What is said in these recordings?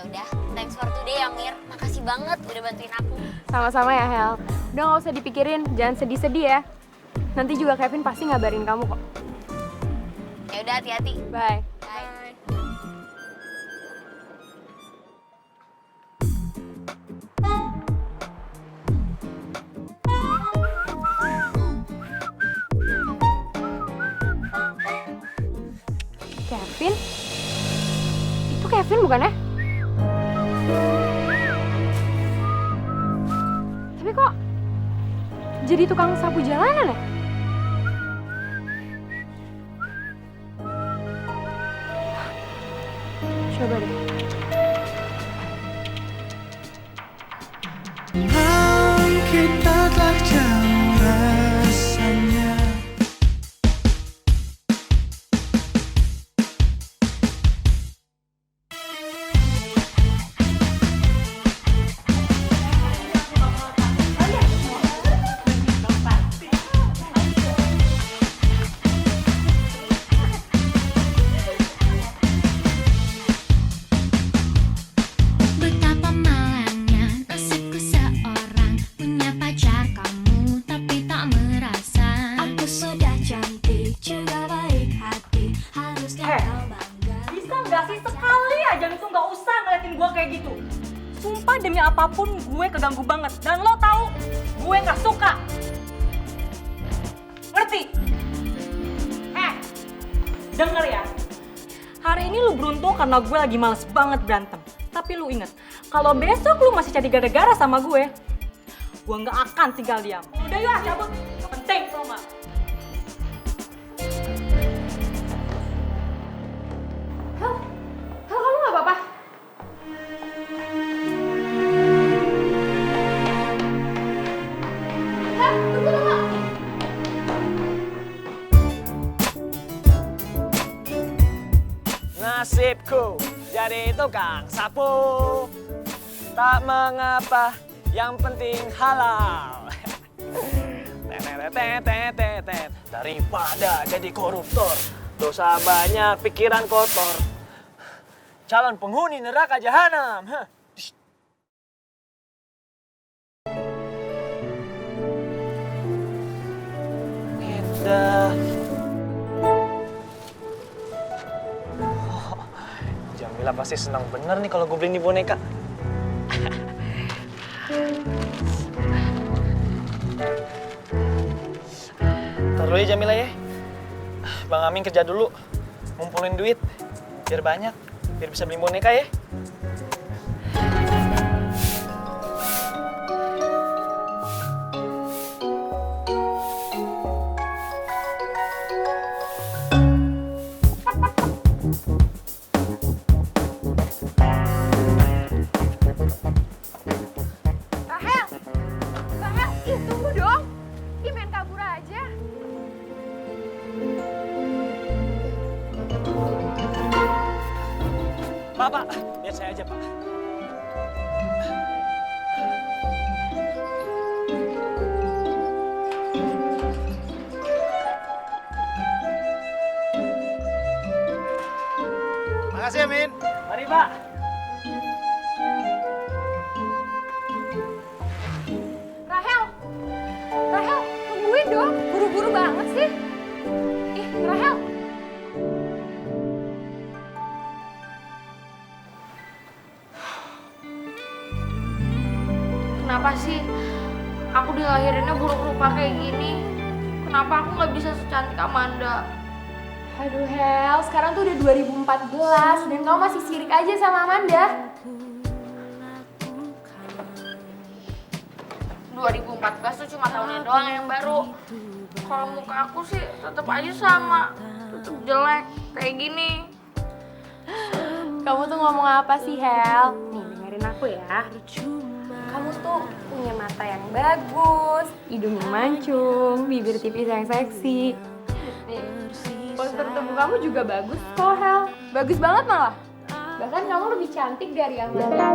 udah, thanks for today ya Mir. Makasih banget udah bantuin aku. Sama-sama ya Hel. Udah gak usah dipikirin, jangan sedih-sedih ya. Nanti juga Kevin pasti ngabarin kamu kok. Ya udah, hati-hati. Bye. Bye. Kevin? Itu Kevin bukan ya? Tapi kok jadi tukang sapu jalanan ya? Coba deh. Kita telah jauh rasanya. Betapa malangnya nasibku seorang punya pacar kamu tapi tak merasa. Aku sudah cantik juga baik hati, harusnya kau bangga. Bisa nggak sih sekali aja lu tuh nggak usah ngeliatin gue kayak gitu. Sumpah demi apapun gue keganggu banget. Dan lo tahu gue nggak suka. Ngerti? Denger ya. Hari ini lu beruntung karena gue lagi males banget berantem. Tapi lu inget, kalau besok lu masih jadi gara-gara sama gue nggak akan tinggal diam. Udah ya, cabut. Gak penting, tau nggak? Hel, kamu gak apa-apa? Hel, tunggu. Nasibku jadi tukang sapu. Tak mengapa, yang penting halal. Tetetetetetet. Daripada jadi koruptor, dosa banyak, pikiran kotor. Calon penghuni neraka jahanam. Indah. Jamila pasti senang bener nih kalau gue beli ini boneka. Ntar dulu ya Jamila ya. Bang Amin kerja dulu, ngumpulin duit biar banyak, biar bisa beli boneka ya. Rahel, ih tunggu dong. Ih main kabur aja. Pak, biar saya aja Pak. Makasih ya, Min. Mari Pak. Rahel, tungguin dong. Buru-buru banget sih. Ih, Rahel. Kenapa sih aku dilahirinnya buruk rupa kayak gini? Kenapa aku nggak bisa secantik Amanda? Aduh Hel, sekarang tuh udah 2014 dan kamu masih sirik aja sama Amanda. 2014 tuh cuma tahunnya doang yang baru. Kalau muka aku sih tetap aja sama, tetap jelek kayak gini. Kamu tuh ngomong apa sih Hel? Nih dengerin aku ya. Kamu tuh punya mata yang bagus, hidung yang mancung, bibir tipis yang seksi. Nih, postur tubuh kamu juga bagus kok Hel. Bagus banget malah. Bahkan kamu lebih cantik dari Amanda.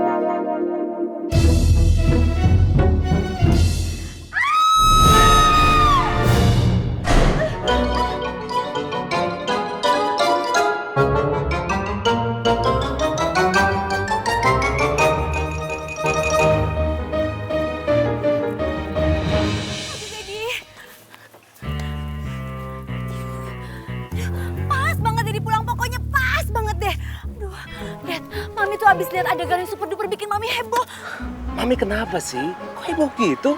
Mami tuh abis lihat adegan yang super duper bikin Mami heboh. Mami kenapa sih? Kok heboh gitu?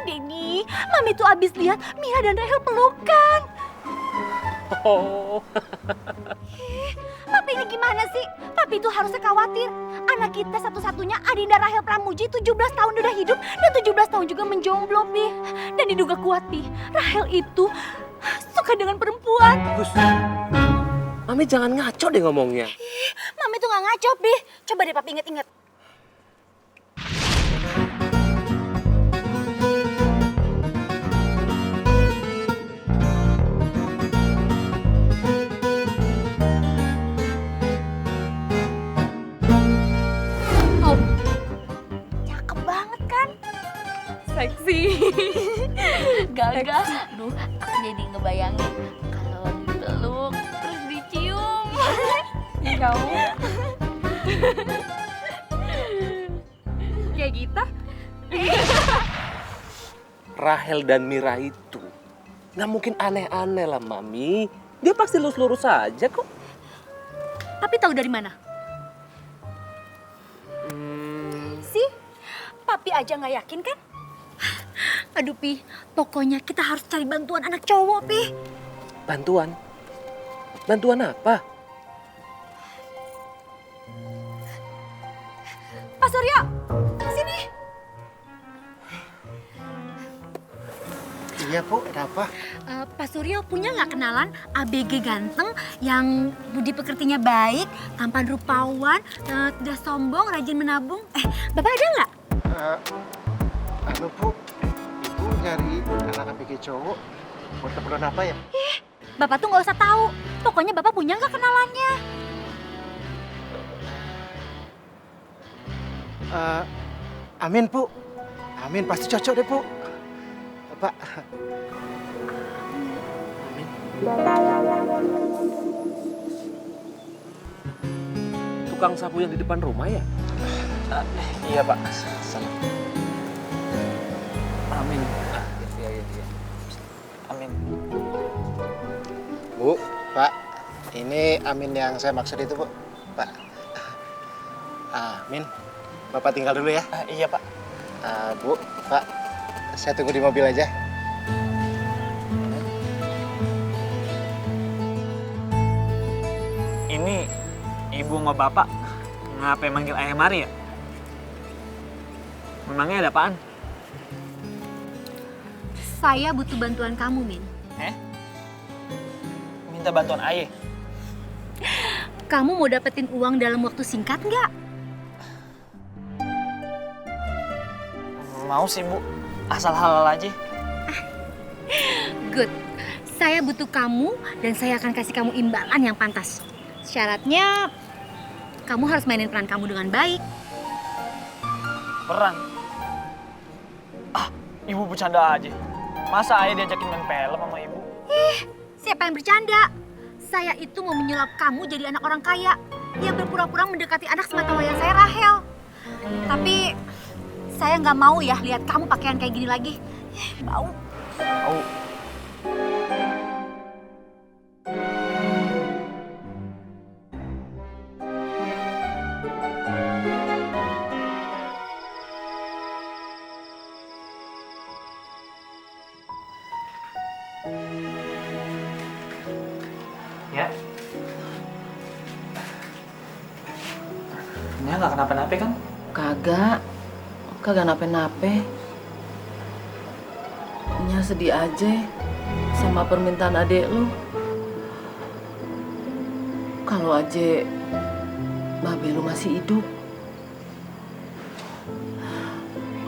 Denny, Mami tuh abis lihat Mia dan Rahel pelukan. Oh. Papi ini gimana sih? Papi tuh harusnya khawatir. Anak kita satu-satunya Adinda Rahel Pramuji 17 tahun udah hidup dan 17 tahun juga menjomblo, Pi. Dan diduga kuat, Pi. Rahel itu suka dengan perempuan. Gus, Mami jangan ngaco deh ngomongnya. Mami tuh gak ngaco, Pi. Coba deh Papi inget-inget. Tuh, cakep banget kan? Seksi. Gagal. Duh, aku jadi ngebayangin kalau dipeluk terus dicium. Kamu. Kayak gitu? Rahel dan Mira itu nggak mungkin aneh-aneh lah, Mami. Dia pasti lurus-lurus aja kok. Tapi tahu dari mana? Sih, Papi aja nggak yakin kan? Aduh, Pi. Pokoknya kita harus cari bantuan anak cowok, Pi. Bantuan? Bantuan apa? Pak Suryo, sini. Iya, Bu. Ada apa? Pak Suryo punya nggak kenalan ABG ganteng yang budi pekertinya baik, tampan rupawan, tidak sombong, rajin menabung? Bapak ada nggak? Anu, Bu. Ibu nyari anak ABG cowok. Buat keperluan apa ya? Bapak tuh nggak usah tahu. Pokoknya Bapak punya nggak kenalannya? Amin, Bu. Amin, pasti cocok deh, Bu. Pak. Tukang sapu yang di depan rumah ya? Iya Pak. Sama. Amin. Iya. Amin. Bu, Pak. Ini Amin yang saya maksud itu, Bu. Pak. Amin. Bapak tinggal dulu ya. Iya Pak. Bu, Pak. Saya tunggu di mobil aja. Ini ibu sama bapak ngapain manggil ayah Mari ya? Memangnya ada apaan? Saya butuh bantuan kamu, Min. Minta bantuan ayah? Kamu mau dapetin uang dalam waktu singkat nggak? Mau sih Bu, asal halal aja. Good. Saya butuh kamu dan saya akan kasih kamu imbalan yang pantas. Syaratnya, kamu harus mainin peran kamu dengan baik. Peran? Ibu bercanda aja. Masa ayah diajakin main film sama ibu? Siapa yang bercanda? Saya itu mau menyulap kamu jadi anak orang kaya yang berpura-pura mendekati anak sematawayang saya, Rahel. Tapi saya nggak mau ya lihat kamu pakaian kayak gini lagi. Bau. Tahu. Ya. Nya nggak kenapa-napa kan? Kagak nape-nape. Nya sedih aja sama permintaan adek lu. Kalau aja babe lu masih hidup,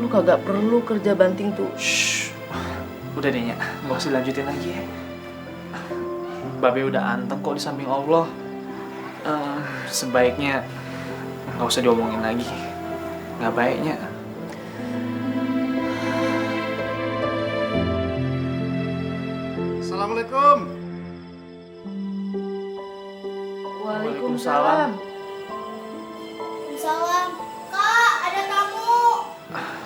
lu kagak perlu kerja banting tuh. Shh. Udah deh, Nya. Nggak usah lanjutin lagi ya. Babe udah anteng kok di samping Allah. Sebaiknya nggak usah diomongin lagi. Nggak baiknya. Assalamualaikum. Waalaikumsalam. Salam. Kak, ada tamu.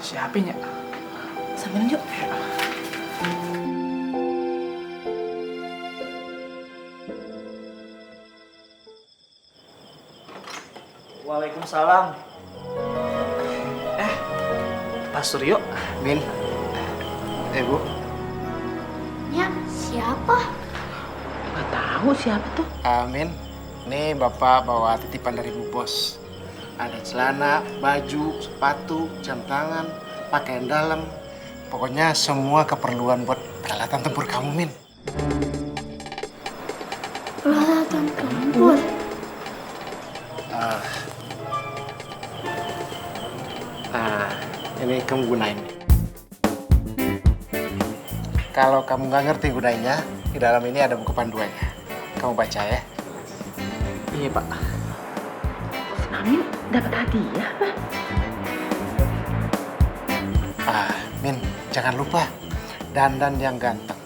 Siapa Nya? Sambil yuk. Waalaikumsalam. Pak Suryo. Min. Bu. Ya, siapa? Nggak tahu siapa tuh. Min. Nih Bapak bawa titipan dari Bu Bos. Ada celana, baju, sepatu, jam tangan, pakaian dalam. Pokoknya semua keperluan buat peralatan tempur kamu, Min. Peralatan tempur. Ini kamu gunain. Kalau kamu nggak ngerti gunainya, di dalam ini ada buku panduannya. Kamu baca ya. Iya, Pak. Amin dapat hadiah, Pak. Min, jangan lupa dandan yang ganteng.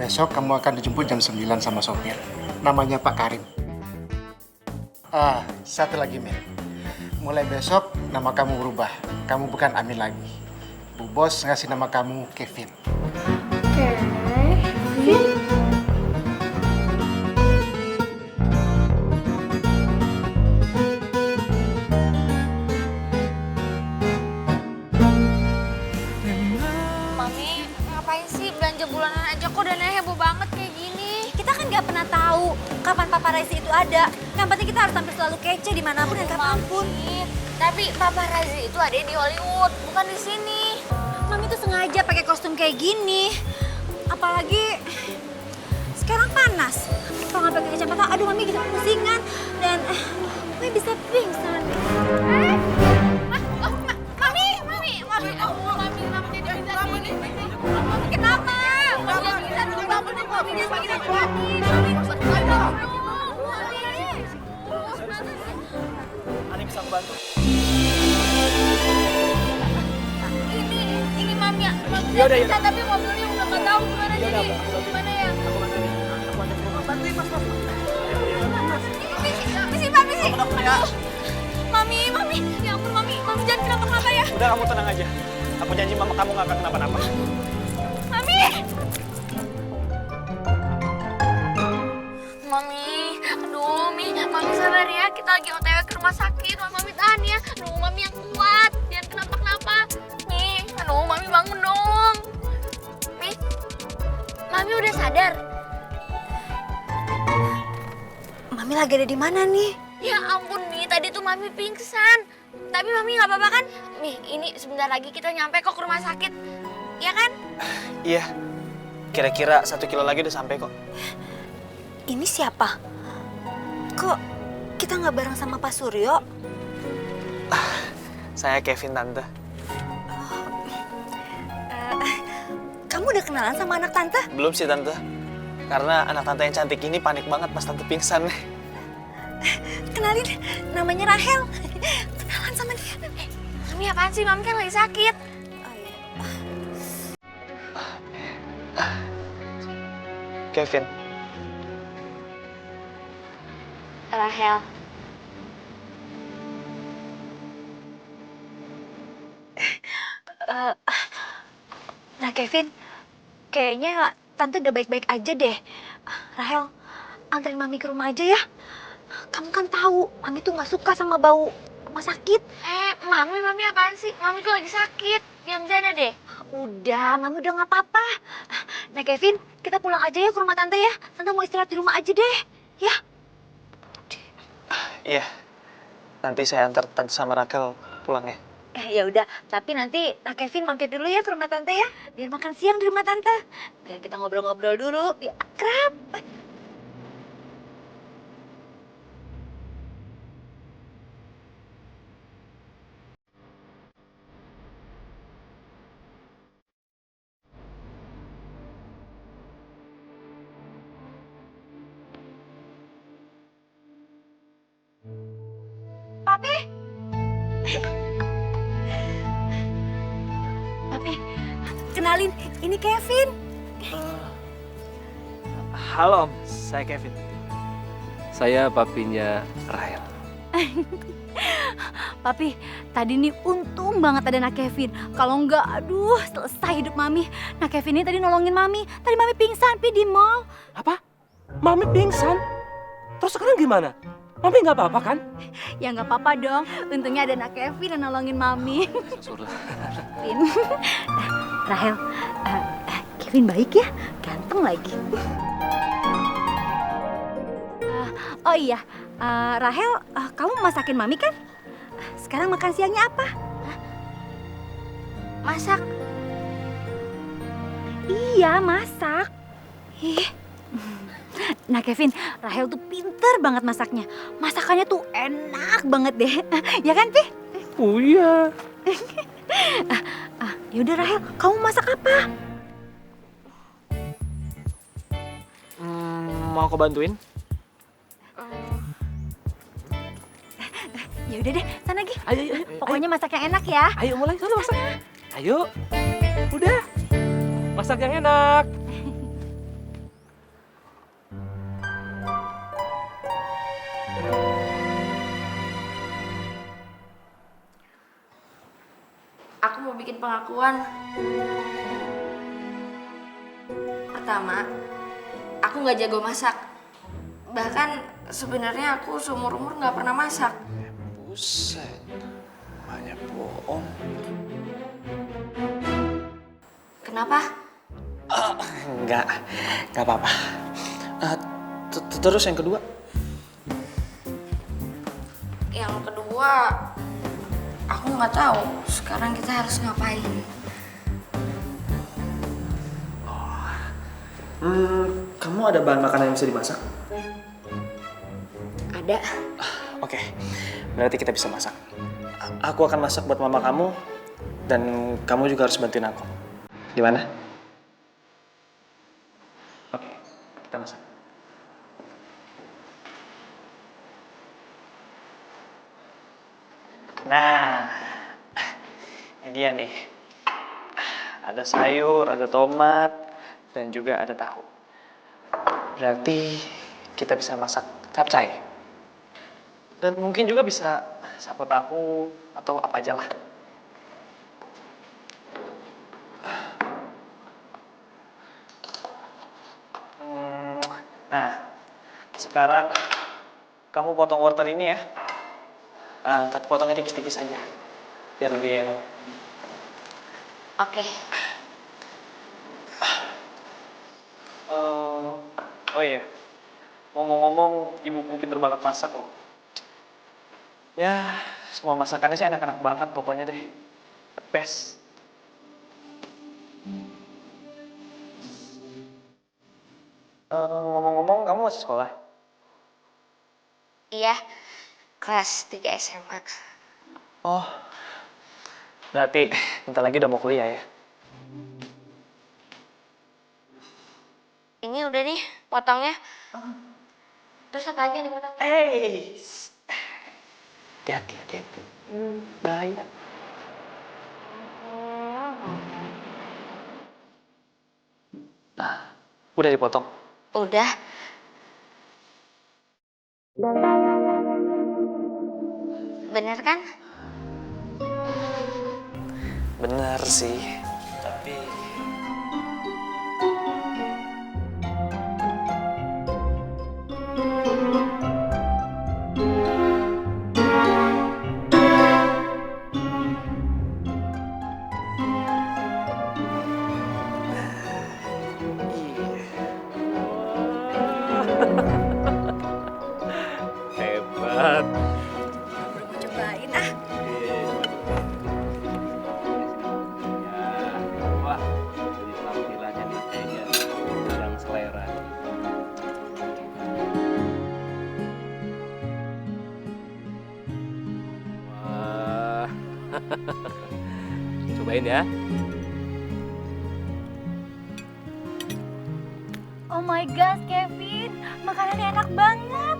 Besok kamu akan dijemput jam 9 sama sopir. Namanya Pak Karim. Satu lagi, Min. Mulai besok nama kamu berubah. Kamu bukan Amin lagi. Bu Bos ngasih nama kamu Kevin. Mami, ngapain sih belanja bulanan aja kok dananya heboh banget kayak gini? Kita kan nggak pernah tahu kapan paparazzi itu ada. Yang penting kita harus tampil selalu kece dimanapun dan kapanpun. Tapi paparazzi itu ada di Hollywood, bukan di sini. Mami tuh sengaja pakai kostum kayak gini. Apalagi sekarang panas. Kalau nggak pakai kacamata, aduh Mami bisa pusingan dan Mami bisa pingsan. Kenapa? Mami bisa kenapa nih? Mami dia makin hati-hati. Ada yang bisa aku bantu? Ini Mami ya. Mami Yaudah, bisa tapi mobilnya udah nggak tahu gimana jadi. Gimana ya? Bantuin, Mas. Misi. Mami. Ya ampun Mami jangan kenapa-kenapa ya. Udah, kamu tenang aja. Aku janji mama kamu nggak akan kenapa-napa. Mami, aduh Mami sabar ya, kita lagi OTW ke rumah sakit, Mami tahan ya. Aduh Mami yang kuat, jangan kenapa-kenapa. Aduh Mami bangun dong. Mami udah sadar. Mami lagi ada di mana nih? Ya ampun tadi tuh Mami pingsan. Tapi Mami nggak apa-apa kan? Ini sebentar lagi kita nyampe kok ke rumah sakit, ya kan? Iya. Kira-kira 1 kilo lagi udah sampai kok. Ini siapa? Kok kita nggak bareng sama Pak Suryo? Saya Kevin, Tante. Kamu udah kenalan sama anak tante? Belum sih, Tante. Karena anak tante yang cantik ini panik banget pas Tante pingsan. Kenalin, namanya Rahel. Kenalan sama dia. Mami apaan sih? Mami kan lagi sakit. Kevin. Rahel. Nah Kevin, kayaknya tante udah baik-baik aja deh. Rahel, anterin Mami ke rumah aja ya. Kamu kan tahu, Mami tuh nggak suka sama bau rumah sakit. Mami apaan sih? Mami tuh lagi sakit. Diam aja deh. Udah, Mami udah nggak apa-apa. Nah Kevin, kita pulang aja ya ke rumah tante ya. Tante mau istirahat di rumah aja deh, ya. Iya. Nanti saya antar Tante sama Rakel pulang ya. Ya udah, tapi nanti Kevin mampir dulu ya ke rumah tante ya. Biar makan siang di rumah tante. Biar kita ngobrol-ngobrol dulu, biar akrab. Papi, kenalin, ini Kevin. Halo Om, saya Kevin. Saya papinya Rahel. Papi, tadi nih untung banget ada Nak Kevin. Kalau enggak, aduh selesai hidup Mami. Nak Kevin ini tadi nolongin Mami. Tadi Mami pingsan, Pi, di mall. Apa? Mami pingsan? Terus sekarang gimana? Mami nggak apa-apa kan? Ya nggak apa-apa dong. Untungnya ada anak Kevin yang nolongin Mami. Syukurlah. Kevin. Rahel, Kevin baik ya, ganteng lagi. Oh iya, Rahel, kamu masakin Mami kan? Sekarang makan siangnya apa? Masak. Iya, masak. Ih. Nah Kevin, Rahel tuh pinter banget masaknya. Masakannya tuh enak banget deh. Ya kan, Pi? Oh iya. Yaudah Rahel, kamu masak apa? Mau aku bantuin? Ya udah deh, sana Gi. Ayo. Pokoknya masak yang enak ya. Ayo mulai sana masak. Ayo. Udah. Masak yang enak. Aku mau bikin pengakuan. Pertama, aku nggak jago masak. Bahkan sebenarnya aku seumur umur nggak pernah masak. Buset, banyak bohong. Kenapa? Enggak apa-apa. Terus yang kedua? Yang kedua, aku nggak tahu sekarang kita harus ngapain. Kamu ada bahan makanan yang bisa dimasak? Ada. Oke, berarti kita bisa masak. Aku akan masak buat mama kamu, dan kamu juga harus bantuin aku. Gimana? Oke, kita masak. Nah, ini dia nih. Ada sayur, ada tomat, dan juga ada tahu. Berarti kita bisa masak capcay. Dan mungkin juga bisa sapo tahu atau apa aja lah. Nah, sekarang kamu potong wortel ini ya. Tapi potongnya tipis-tipis aja, biar lebih enak. Oke. Oh iya, ngomong-ngomong, ibuku pinter banget masak loh. Ya, semua masakannya sih enak-enak banget pokoknya deh. The best. Ngomong-ngomong, kamu masih sekolah? Iya, kelas 3 SMA. Oh, berarti bentar lagi udah mau kuliah ya? Ini udah nih potongnya. Terus apa lagi yang dipotong? Hati-hati. Bahaya. Nah, udah dipotong. Udah. Bener kan? Bener sih, tapi... Hebat. Mau cobain ah. Wah, jadi tampilannya nih kayaknya yang selera. Wah. Cobain ya. Oh my gosh, Kevin, makanannya enak banget.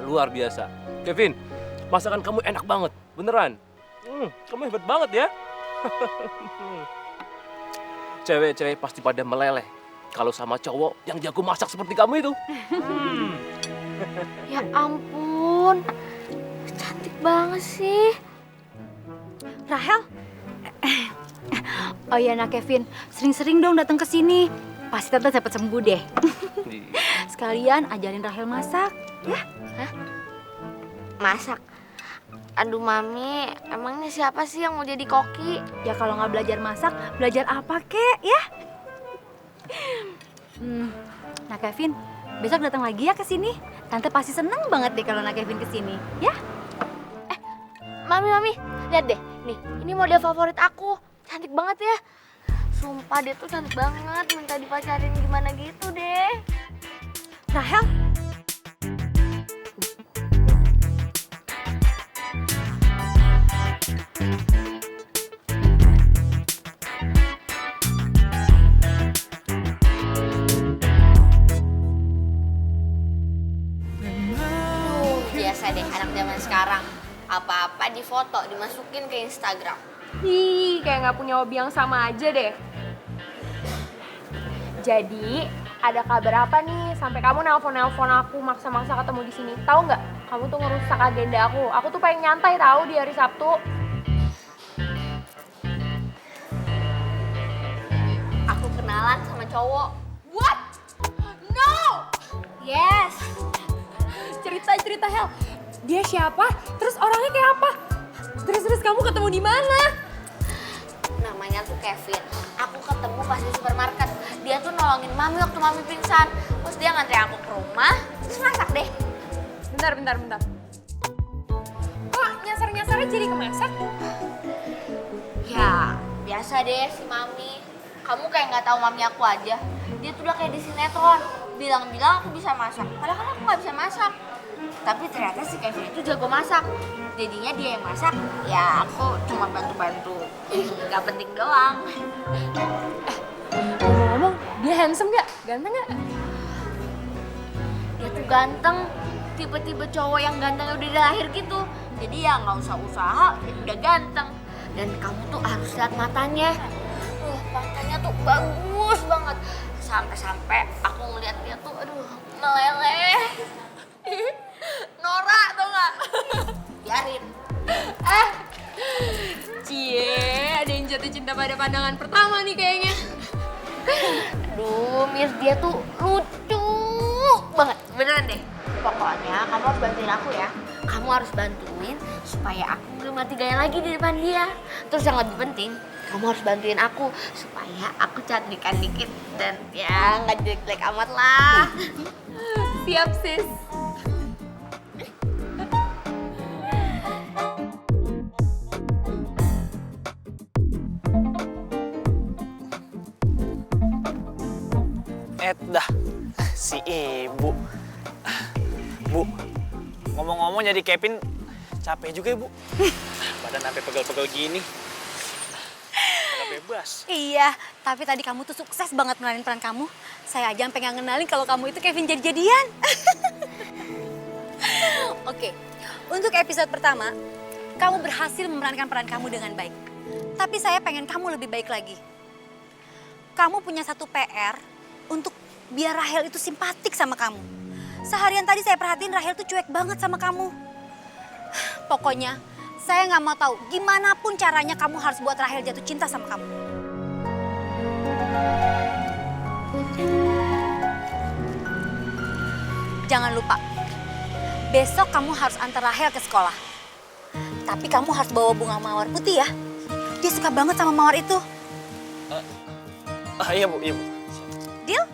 Luar biasa. Kevin, masakan kamu enak banget. Beneran. Kamu hebat banget ya. Cewek-cewek pasti pada meleleh kalau sama cowok yang jago masak seperti kamu itu. Ya ampun, cantik banget sih. Rahel? Oh iya, nah Kevin, sering-sering dong datang ke sini. Pasti tante cepet sembuh deh. sekalian ajarin Rahel masak, ya? Masak? Aduh Mami, emangnya siapa sih yang mau jadi koki? Ya kalau nggak belajar masak, belajar apa kek, ya? Nah Kevin, besok datang lagi ya ke sini. Tante pasti seneng banget deh kalau Nak Kevin ke sini, ya? Mami, lihat deh. Nih, ini model favorit aku. Cantik banget ya. Sumpah dia tuh cantik banget, minta dipacarin gimana gitu deh. Rahel, Biasa deh anak zaman sekarang. Apa-apa difoto, dimasukin ke Instagram. Ih, kayak nggak punya hobi yang sama aja deh. Jadi, ada kabar apa nih? Sampai kamu nelpon aku maksa-maksa ketemu di sini. Tahu nggak? Kamu tuh ngerusak agenda aku. Aku tuh pengen nyantai tahu di hari Sabtu. Aku kenalan sama cowok. What? No! yes. Cerita Hel. Dia siapa? Terus orangnya kayak apa? Terus kamu ketemu di mana? Namanya tuh Kevin. Aku ketemu pas di supermarket. Dia tuh nolongin Mami waktu Mami pingsan. Terus dia ngantri aku ke rumah, terus masak deh. Bentar. Kok nyasar-nyasarnya jadi kemasak? Ya, biasa deh si Mami. Kamu kayak nggak tahu Mami aku aja. Dia tuh udah kayak di sinetron. Bilang-bilang aku bisa masak. Padahal kan aku nggak bisa masak. Tapi ternyata si Kevin itu jago masak. Jadinya dia yang masak, ya aku cuma bantu-bantu. Gak penting doang. Ngomong-ngomong, dia handsome gak? Ganteng gak? Dia tuh ganteng. Tipe-tipe cowok yang gantengnya udah dari lahir gitu. Jadi ya nggak usah usaha, dia udah ganteng. Dan kamu tuh harus lihat matanya. Matanya tuh bagus banget. Sampai-sampai aku ngeliat dia tuh, aduh, meleleh. Nora tau gak? Biarin. Cie, ada yang jatuh cinta pada pandangan pertama nih kayaknya. Aduh, Mir, dia tuh lucu banget. Beneran deh. Pokoknya kamu harus bantuin aku ya. Kamu harus bantuin supaya aku nggak mati gaya lagi di depan dia. Terus yang lebih penting, kamu harus bantuin aku supaya aku cantikan dikit. Dan ya nggak jelek-jelek amat lah. Siap sis. Dah, si ibu. Bu, ngomong-ngomong jadi Kevin capek juga ya, Bu. Badan sampai pegel-pegel gini. Gak bebas. Iya, tapi tadi kamu tuh sukses banget meranin peran kamu. Saya aja sampai nggak ngenalin kalau kamu itu Kevin jadi-jadian. Oke, untuk episode pertama, kamu berhasil memerankan peran kamu dengan baik. Tapi saya pengen kamu lebih baik lagi. Kamu punya satu PR untuk biar Rahel itu simpatik sama kamu. Seharian tadi saya perhatiin Rahel tuh cuek banget sama kamu. Pokoknya saya nggak mau tahu gimana pun caranya kamu harus buat Rahel jatuh cinta sama kamu. Jangan lupa, besok kamu harus antar Rahel ke sekolah. Tapi kamu harus bawa bunga mawar putih ya. Dia suka banget sama mawar itu. Iya, Bu. Deal? Deal.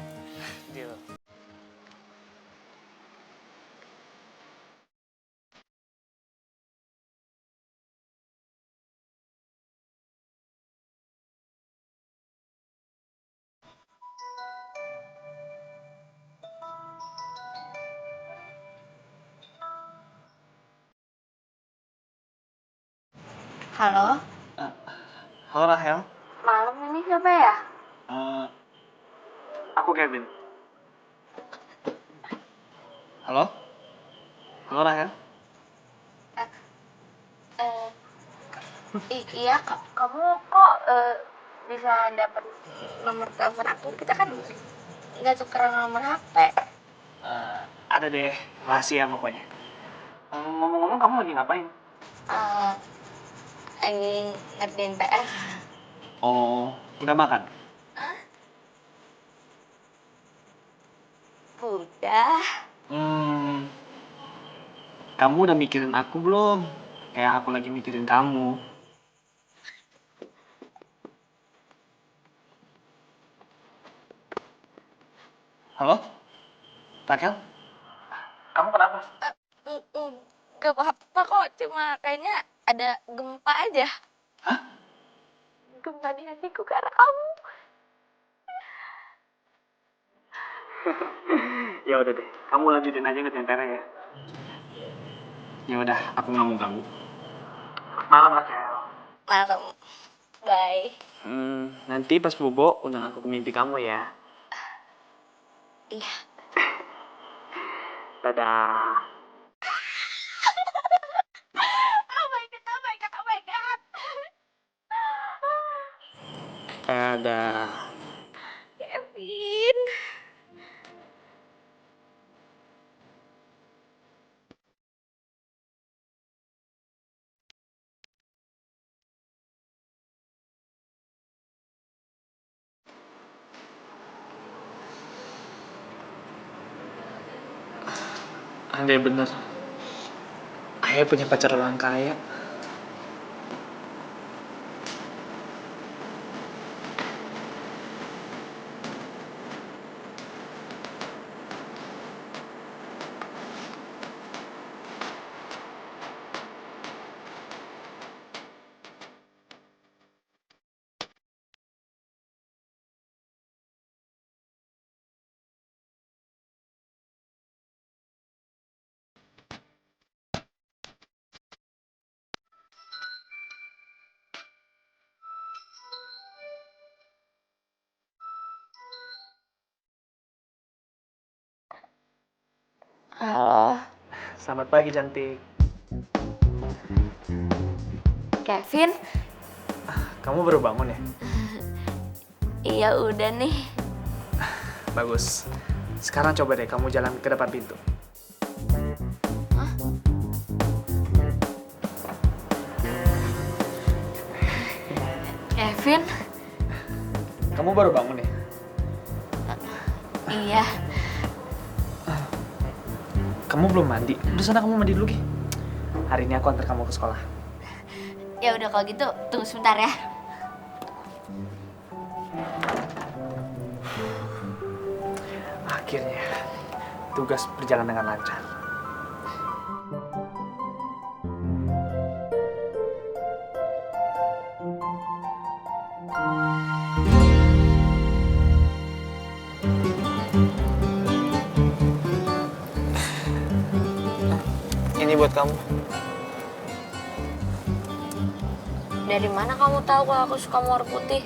Halo, Halo, Rahel. malam ini siapa ya? Aku Kevin. Halo? Halo, Rahel. Iya, kamu kok bisa dapat nomor telepon aku? Kita kan nggak tukeran nomor HP. Ada deh, rahasia pokoknya. Ngomong-ngomong, kamu lagi ngapain? Lagi ngerjain PR. Oh, udah makan? Udah. Kamu udah mikirin aku belum? Kayak aku lagi mikirin kamu. Halo? Rakel? Kamu kenapa? Gak apa-apa kok, cuma kayaknya ada gempa aja. Hah? Gempa di hatiku karena kamu. Ya udah deh, kamu lanjutin aja ngecenternya ya. Ya udah, aku nggak mau ganggu. Malam Rakel. Malam. Bye. Nanti pas bobo undang aku ke mimpi kamu ya. Iya. Dadah. Oh my god, oh my god, oh my god. Dadah. Kevin. Andai bener. Ayah punya pacar orang kaya. Halo, Selamat pagi cantik. Kevin. Kamu baru bangun ya? Iya udah nih. Bagus. Sekarang coba deh kamu jalan ke depan pintu. Kevin. Kamu baru bangun ya? Iya. Kamu belum mandi? Udah sana kamu mandi dulu, Gi. Hari ini aku antar kamu ke sekolah. Ya udah kalau gitu tunggu sebentar ya. Akhirnya, tugas berjalan dengan lancar. Ini buat kamu. Dari mana kamu tahu kalau aku suka mawar putih?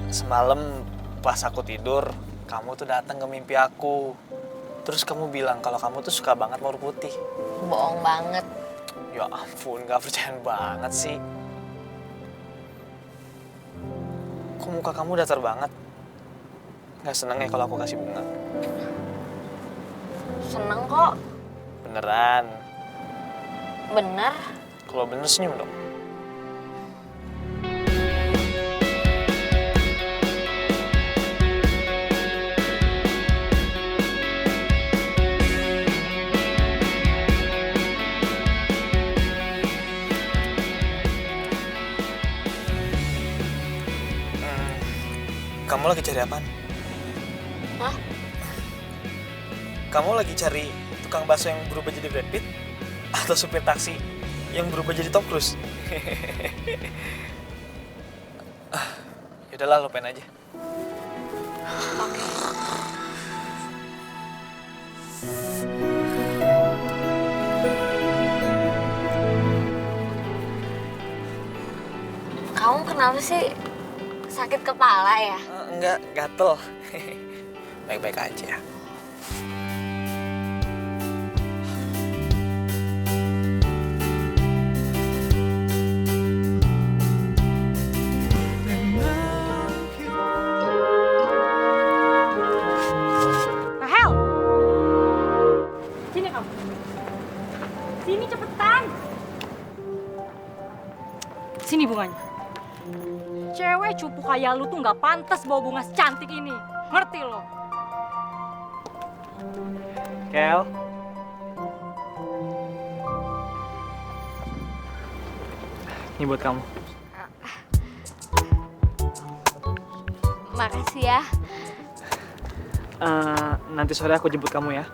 Semalam pas aku tidur, kamu tuh datang ke mimpi aku. Terus kamu bilang kalau kamu tuh suka banget mawar putih. Bohong banget. Ya ampun, gak percayaan banget sih. Kok muka kamu datar banget? Gak seneng ya kalau aku kasih bunga? Seneng kok. Beneran? Bener. Kalau bener senyum dong. Kamu lagi cari apaan? Hah? Kamu lagi cari tukang bakso yang berubah jadi Brad Pitt? Atau supir taksi yang berubah jadi Tom Cruise? Yaudahlah, lupain aja. Oke. Kamu kenapa sih? Sakit kepala ya? Enggak, gatel. Baik-baik aja. Rahel! Sini kamu. Sini cepetan. Sini bunganya. Cewek cupu kayak lu tuh nggak pantas bawa bunga secantik ini. Ngerti lo? Kel. Ini buat kamu. Makasih ya. Nanti sore aku jemput kamu ya.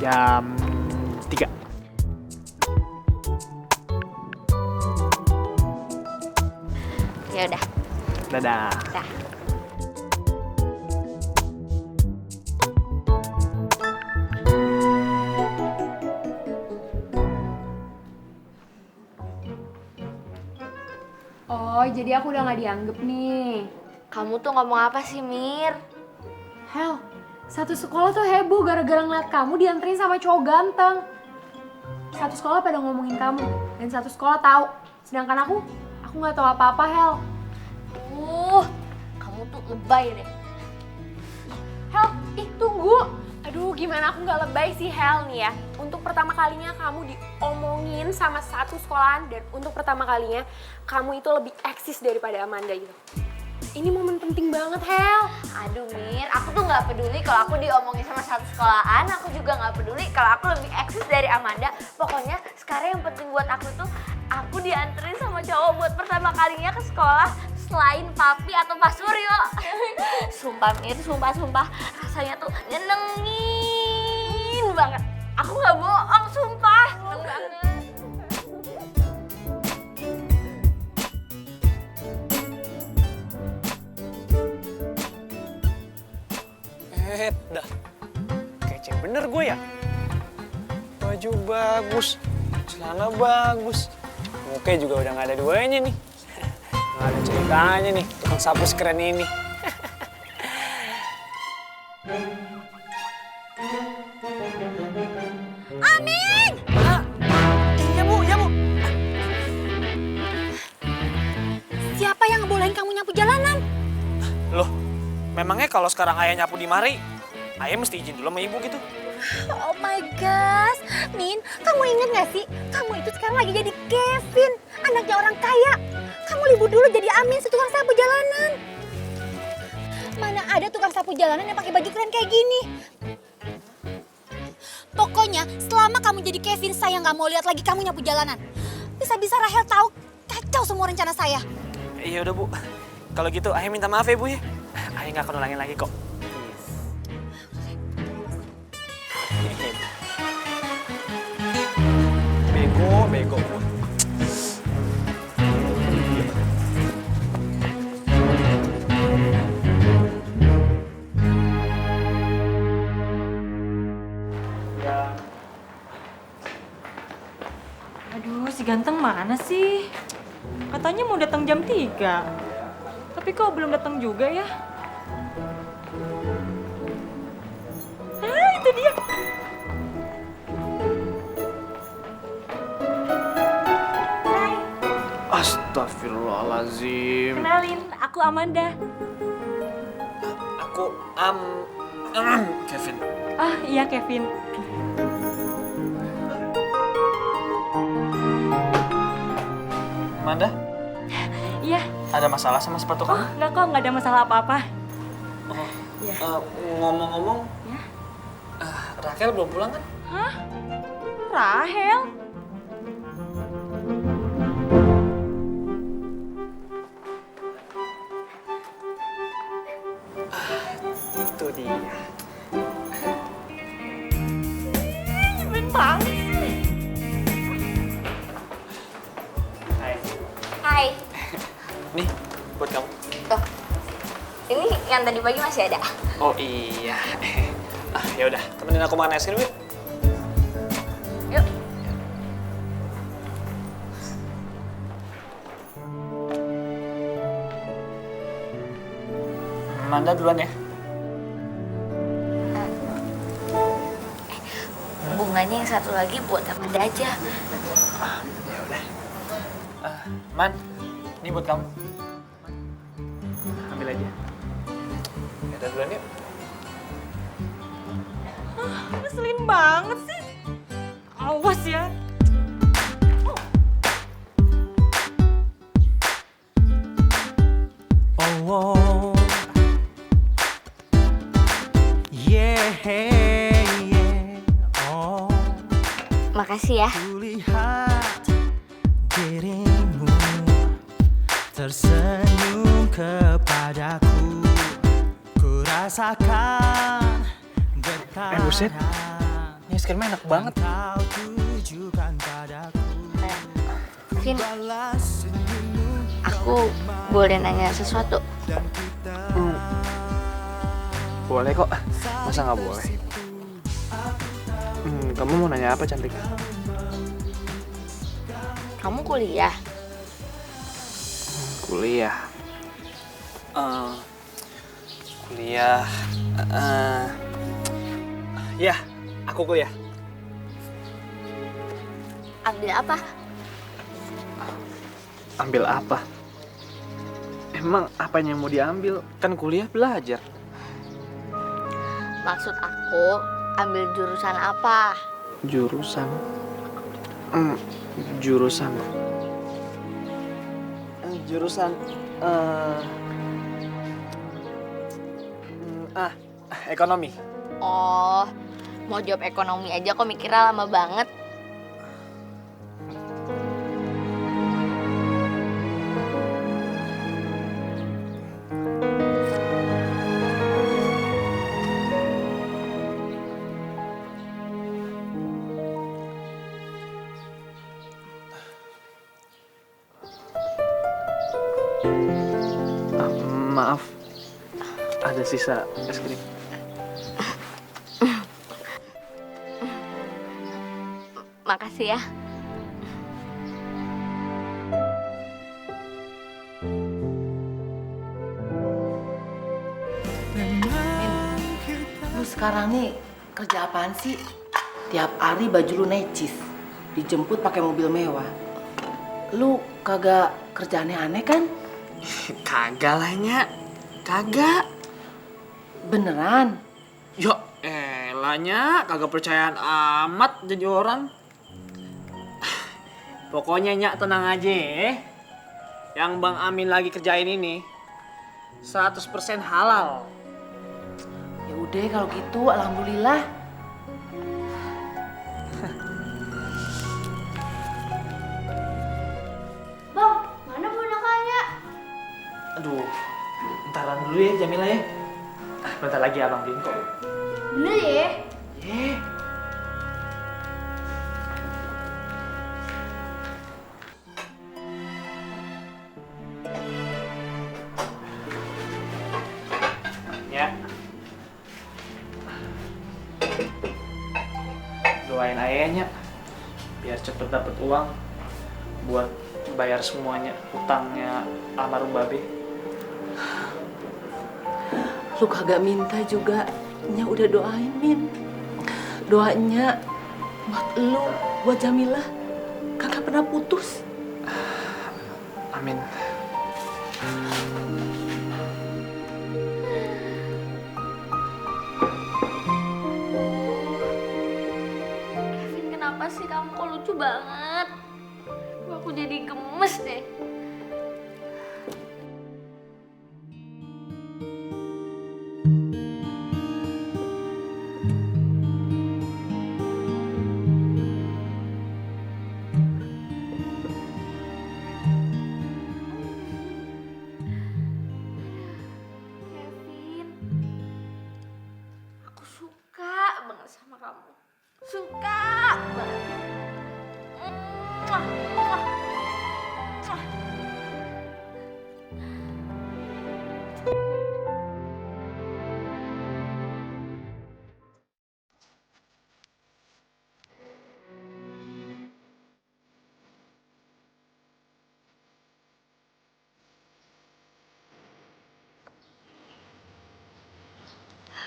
Jam 3. Ya udah. Dadah. Dah. Oh, jadi aku udah gak dianggap nih. Kamu tuh ngomong apa sih, Mir? Hel, satu sekolah tuh heboh gara-gara ngeliat kamu dianterin sama cowok ganteng. Satu sekolah pada ngomongin kamu, dan satu sekolah tahu. Sedangkan aku gak tahu apa-apa, Hel. Kamu tuh lebay deh. Hel, tunggu. Aduh, gimana aku gak lebay sih, Hel, nih ya. Untuk pertama kalinya kamu diomongin sama satu sekolahan, dan untuk pertama kalinya kamu itu lebih eksis daripada Amanda gitu. Ini momen penting banget, Hel. Aduh, Mir, aku tuh nggak peduli kalau aku diomongin sama satu sekolahan. Aku juga nggak peduli kalau aku lebih eksis dari Amanda. Pokoknya sekarang yang penting buat aku tuh aku dianterin sama cowok buat pertama kalinya ke sekolah selain Papi atau Pak Suryo. Sumpah, Mir, sumpah. Rasanya tuh nyenengin banget. Aku nggak bohong, sumpah. Seneng banget. Dah. Kece bener gue ya. Baju bagus, celana bagus. Muka juga udah gak ada duanya nih. Gak ada ceritanya nih, tukang sapu sekeren ini. Amin! Iya bu. Siapa yang ngebolehin kamu nyapu jalanan? Loh, memangnya kalau sekarang ayah nyapu di mari, ayah mesti izin dulu sama ibu gitu? Oh my gosh, Min, kamu inget gak sih? Kamu itu sekarang lagi jadi Kevin, anaknya orang kaya. Kamu libur dulu jadi Amin, si tukang sapu jalanan. Mana ada tukang sapu jalanan yang pakai baju keren kayak gini? Pokoknya selama kamu jadi Kevin, saya nggak mau lihat lagi kamu nyapu jalanan. Bisa-bisa Rahel tahu kacau semua rencana saya. Iya udah bu, kalau gitu ayah minta maaf ya bu ya. Ayah nggak akan ulangin lagi kok. Bego. Aduh, si ganteng mana sih? Katanya mau datang jam 3. Tapi kok belum datang juga ya? Itu dia. Hai. Astagfirullahaladzim. Kenalin, aku Amanda. Aku Kevin. Ah, iya Kevin. Amanda, Iya. ada masalah sama sepatu kamu? Enggak kok, nggak ada masalah apa-apa. Ngomong-ngomong, Ya. Rakel belum pulang kan? Hah? Rahel? Itu dia. Nyebelin banget sih. Hai. Nih, buat kamu. Tuh. Ini yang tadi pagi masih ada. Oh iya. Ya udah, temenin aku makan es krim yuk. Yuk. Amanda duluan ya. Bunganya yang satu lagi buat Amanda aja. Ya udah. Man, ini buat kamu. Ambil aja. Ya udah duluan yuk. Ngeselin banget sih. Awas ya. Makasih ya. Kulihat dirimu tersenyum kepadaku, ku rasakan buset. Ini es krimnya enak banget. kau tujukan padaku. Vin, aku boleh nanya sesuatu? Boleh kok, masa nggak boleh? Kamu mau nanya apa, cantik? Kamu kuliah? Kuliah. Kuliah. Ya, aku kuliah. Ambil apa? Ambil apa? Emang apanya yang mau diambil? Kan kuliah belajar. Maksud aku, ambil jurusan apa? Jurusan? Jurusan? Jurusan? Ekonomi. Oh, mau jawab ekonomi aja kok mikirnya lama banget. Maaf, ada sisa es krim. Makasih ya. Lu sekarang nih kerja apaan sih? Tiap hari baju lu necis, dijemput pakai mobil mewah. Lu kagak kerja aneh-aneh kan? Kagak lah, Nya. Kagak. Beneran? Ya elah, Nya. Kagak percayaan amat jadi orang. Pokoknya, Nya, tenang aja ya. Yang Bang Amin lagi kerjain ini 100% halal. Ya udah kalau gitu, alhamdulillah. Bang, mana bonekanya? Aduh, ntaran dulu ya Jamila ya. Bentar lagi abang beliin kok. Bener ya? Ye. Ya. Doain ayahnya biar cepet dapet uang buat bayar semuanya utangnya almarhum Babe. Lu kagak minta juga, Nya udah doain, Min. Doanya buat lu, buat Jamilah, kagak pernah putus. Amin. Kevin, kenapa sih kamu kok lucu banget? Aku jadi gemes deh. Kevin, aku suka banget sama kamu. Suka banget. Muah, muah, muah.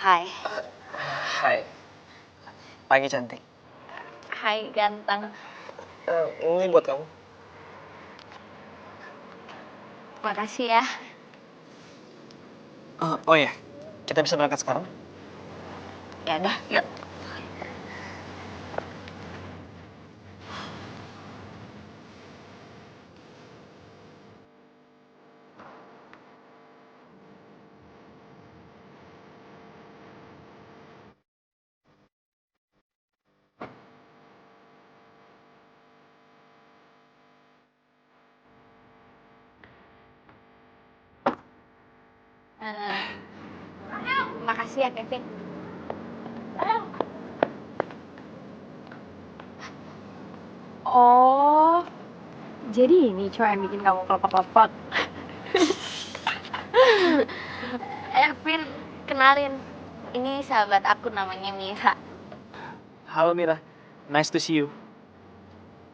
Hai. Hai. Pagi cantik. Hai ganteng. Ini buat kamu. Makasih ya. Oh ya, kita bisa berangkat sekarang? Ya udah, yuk. Makasih ya Kevin. Oh, jadi ini cowok yang bikin kamu kelepot-kelepot. Kevin, kenalin. Ini sahabat aku namanya Mira. Halo Mira, nice to see you.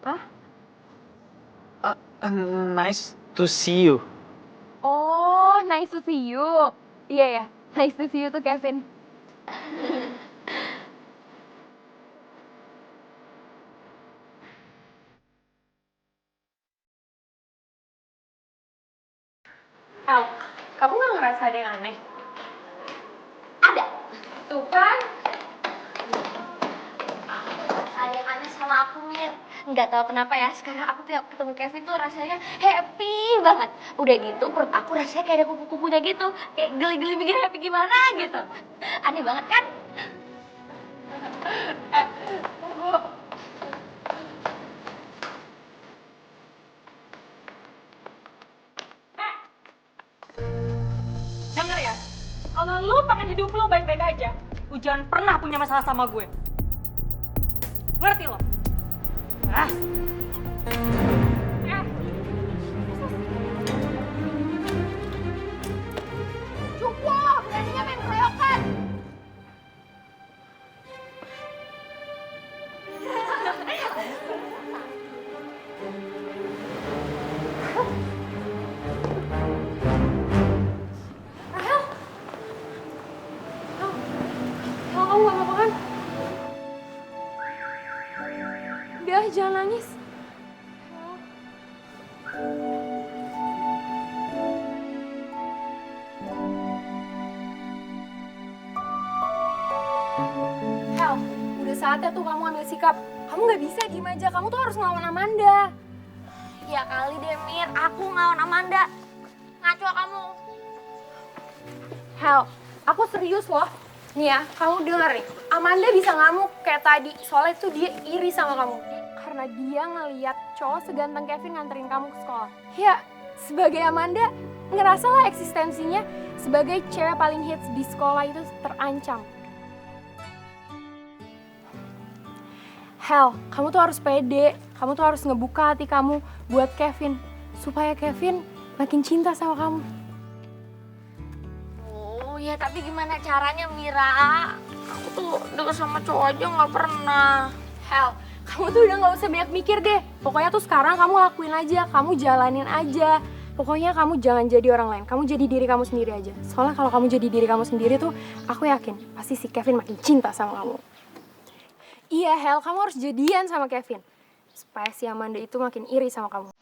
Hah? Nice to see you. Oh, nice to see you. Iya ya, nice to see you tuh Kevin. El, kamu gak ngerasa ada yang aneh? Ada. Tuh kan? Ada yang aneh sama aku, Mir. Nggak tahu kenapa ya, sekarang aku tiap ketemu Kevin tuh rasanya happy banget. Udah gitu, perut aku rasanya kayak ada kupu-kupunya gitu. Kayak geli-geli bikin happy gimana gitu. Aneh banget kan? Dengar ya, kalau lu pengen hidup lu baik-baik aja, lu jangan pernah punya masalah sama gue. Ngerti lo? Ah. Cukup, beraninya main keroyokan. Kamu gak apa-apa kan? Udah, jangan nangis. Hel, udah saatnya tuh kamu ambil sikap. Kamu gak bisa diem aja, kamu tuh harus ngelawan Amanda. Ya kali deh, Mir. Aku ngelawan Amanda. Ngaco kamu. Hel, aku serius loh. Nih ya, kamu denger nih. Amanda bisa ngamuk kayak tadi, soalnya tuh dia iri sama kamu. Karena dia ngeliat cowok seganteng Kevin nganterin kamu ke sekolah. Ya, sebagai Amanda, ngerasa lah eksistensinya sebagai cewek paling hits di sekolah itu terancam. Hel, kamu tuh harus pede. Kamu tuh harus ngebuka hati kamu buat Kevin. Supaya Kevin makin cinta sama kamu. Oh ya, tapi gimana caranya, Mira? Aku tuh deket sama cowok aja nggak pernah. Hel, kamu tuh udah gak usah banyak mikir deh. Pokoknya tuh sekarang kamu lakuin aja, kamu jalanin aja. Pokoknya kamu jangan jadi orang lain, kamu jadi diri kamu sendiri aja. Soalnya kalau kamu jadi diri kamu sendiri tuh, aku yakin pasti si Kevin makin cinta sama kamu. Iya Hel, kamu harus jadian sama Kevin. Supaya si Amanda itu makin iri sama kamu.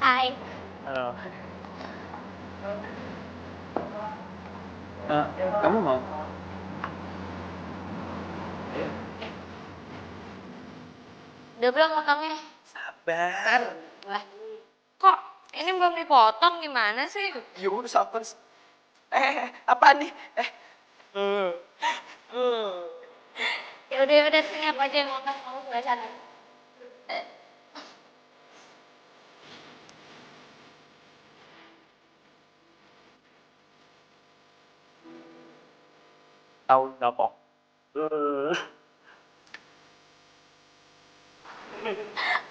Hai. Halo. Kamu mau? Udah belum makannya? Sabar. Wah, kok ini belum dipotong, gimana sih? Yuk, sabar. Apaan nih? Ya udah, sini aku aja yang makan, kamu sebelah sana. Tahu nggak kok?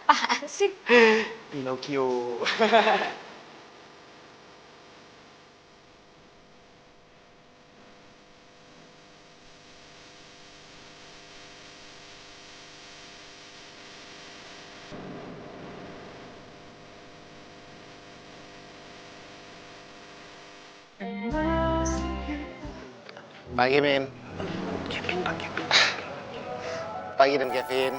Apaan sih? Pinocchio. Pagi, Min. Pagi dan Kevin.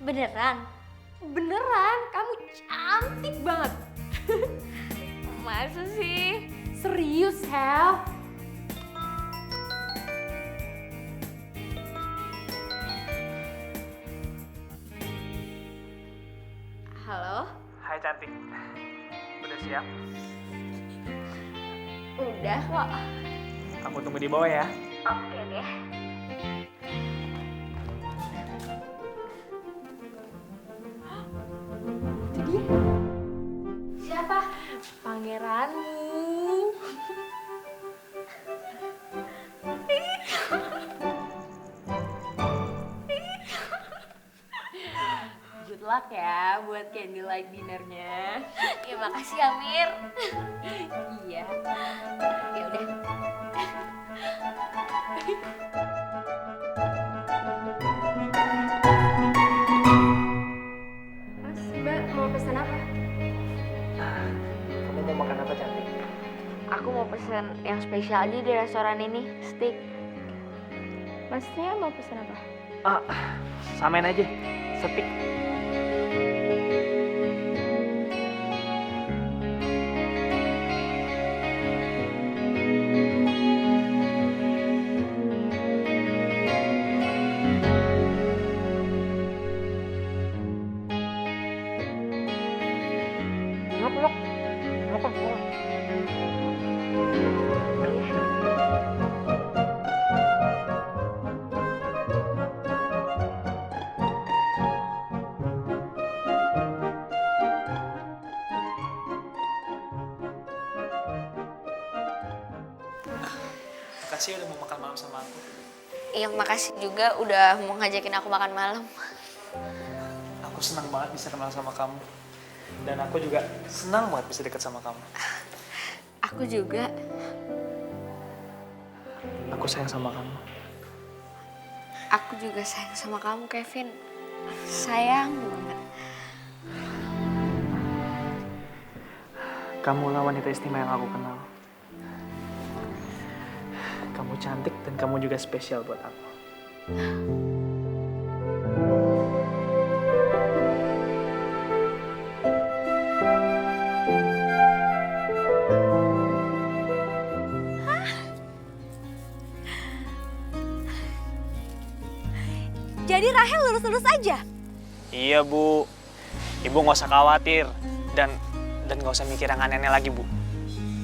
Beneran? Beneran, kamu cantik banget. Masa sih? Serius, Hel? Halo? Hai cantik. Udah siap? Udah kok. Aku tunggu di bawah ya. Oke deh. Siapa? Pangeranmu. Good luck ya buat candlelight dinnernya. Ya makasih ya Mir. Iya. Ya udah. Mas, Mbak mau pesan apa? Kamu mau makan apa cantik? Aku mau pesen yang spesial aja di restoran ini, steak. Masnya mau pesan apa? Ah, samain aja. Setik. Makasih udah mau makan malam sama aku. Iya, makasih juga udah mau ngajakin aku makan malam. Aku senang banget bisa kenal sama kamu. Dan aku juga senang banget bisa dekat sama kamu. Aku juga. Aku sayang sama kamu. Aku juga sayang sama kamu, Kevin. Sayang banget. Kamulah wanita istimewa yang aku kenal. Kamu cantik dan kamu juga spesial buat aku. Jadi Rahel lurus-lurus aja? Iya Bu, Ibu nggak usah khawatir dan nggak usah mikir yang aneh-aneh lagi Bu.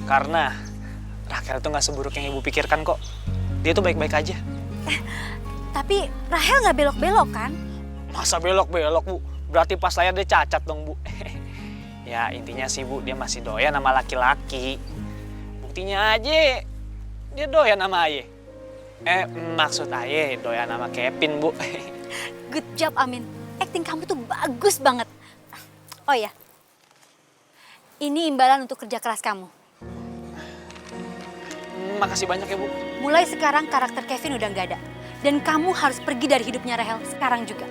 Karena Rahel tuh nggak seburuk yang Ibu pikirkan kok. Dia tuh baik-baik aja. Tapi Rahel nggak belok-belok kan? Masa belok-belok Bu? Berarti pas layar dia cacat dong Bu. Ya intinya sih Bu, dia masih doyan sama laki-laki. Buktinya aja dia doyan sama Aye. Maksud Aye doyan sama Kevin Bu. Good job Amin, acting kamu tuh bagus banget. Oh ya, ini imbalan untuk kerja keras kamu. Makasih banyak ya Bu. Mulai sekarang karakter Kevin udah nggak ada. Dan kamu harus pergi dari hidupnya Rahel sekarang juga.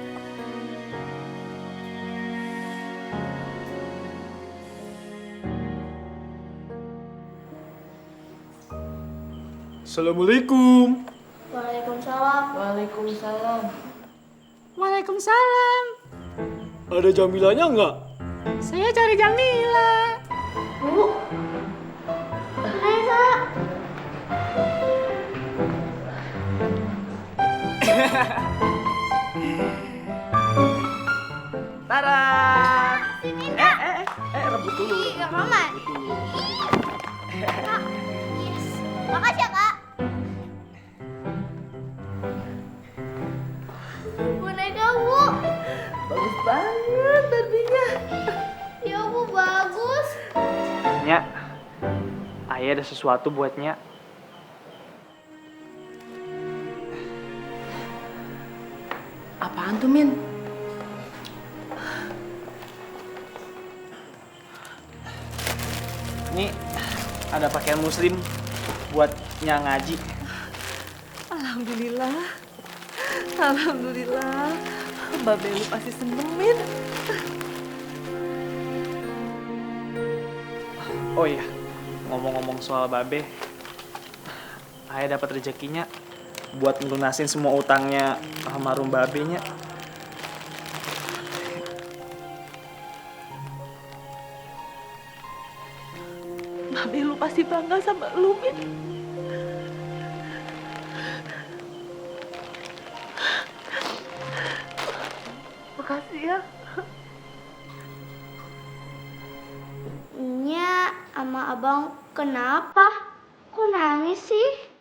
Assalamualaikum. Waalaikumsalam. Waalaikumsalam. Waalaikumsalam. Ada Jamilanya nggak? Saya cari Jamila. Bu. Hai, Kak. Tada! Rebut dulu. Iya, Mama. Kak. Yes. Makasih ya, Kak. Boneka, Bu. Bagus banget Barbie-nya. Ya, Bu, bagus. Nya, Ayah ada sesuatu buat Nya. Apaan tuh, Min? Ini ada pakaian muslim buat Nya ngaji. Alhamdulillah. Alhamdulillah. Mbak Belu pasti seneng, Min. Oh iya, ngomong-ngomong soal Babe, Ayah dapat rezekinya buat melunasin semua utangnya almarhum Babenya. Mami lu pasti bangga sama lu, Min. Makasih ya. Nya sama abang kenapa? Kok nangis sih?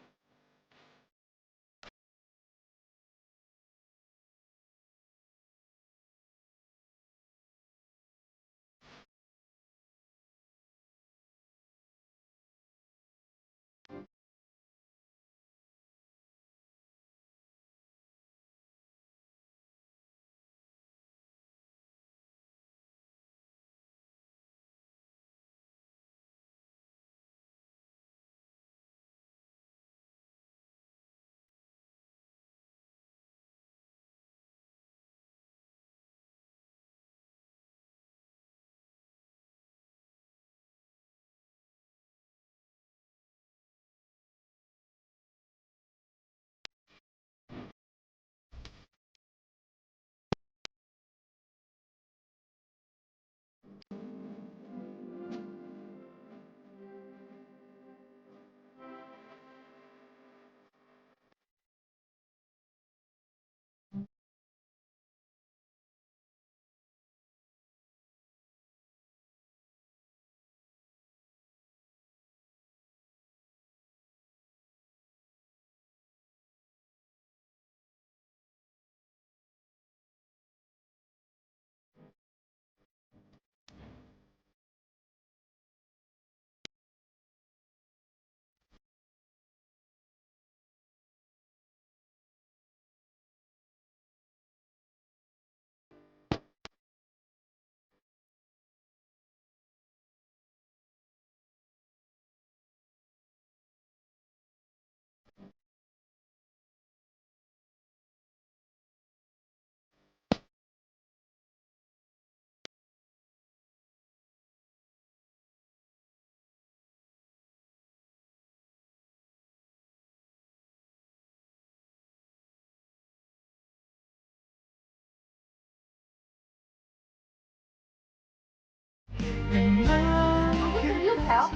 Aku serius, Hel.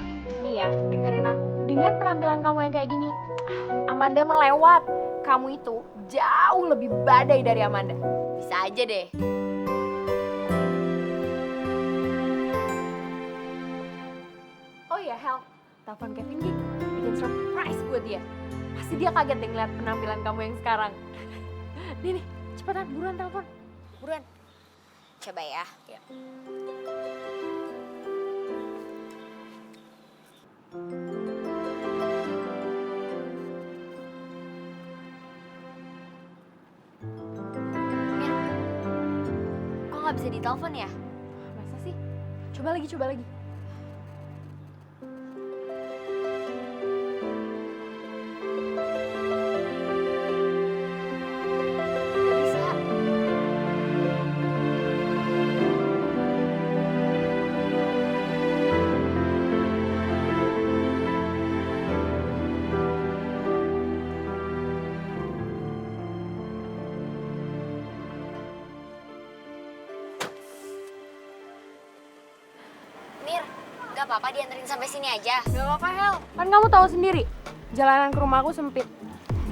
Nih ya, dengerin aku. Dengan penampilan kamu yang kayak gini, Amanda melewat. Kamu itu jauh lebih badai dari Amanda. Bisa aja deh. Oh iya, Hel. Telepon Kevin Gig. Bikin surprise buat dia. Pasti dia kaget deh ngeliat penampilan kamu yang sekarang. Nih, cepetan, buruan telepon. Buruan. Coba ya. Kok nggak bisa ditelepon ya? Masa sih? Coba lagi, coba lagi. Nggak bisa. Mir, nggak apa-apa dianterin sampai sini aja. Gak apa-apa, Hel. Kan kamu tahu sendiri, jalanan ke rumah aku sempit.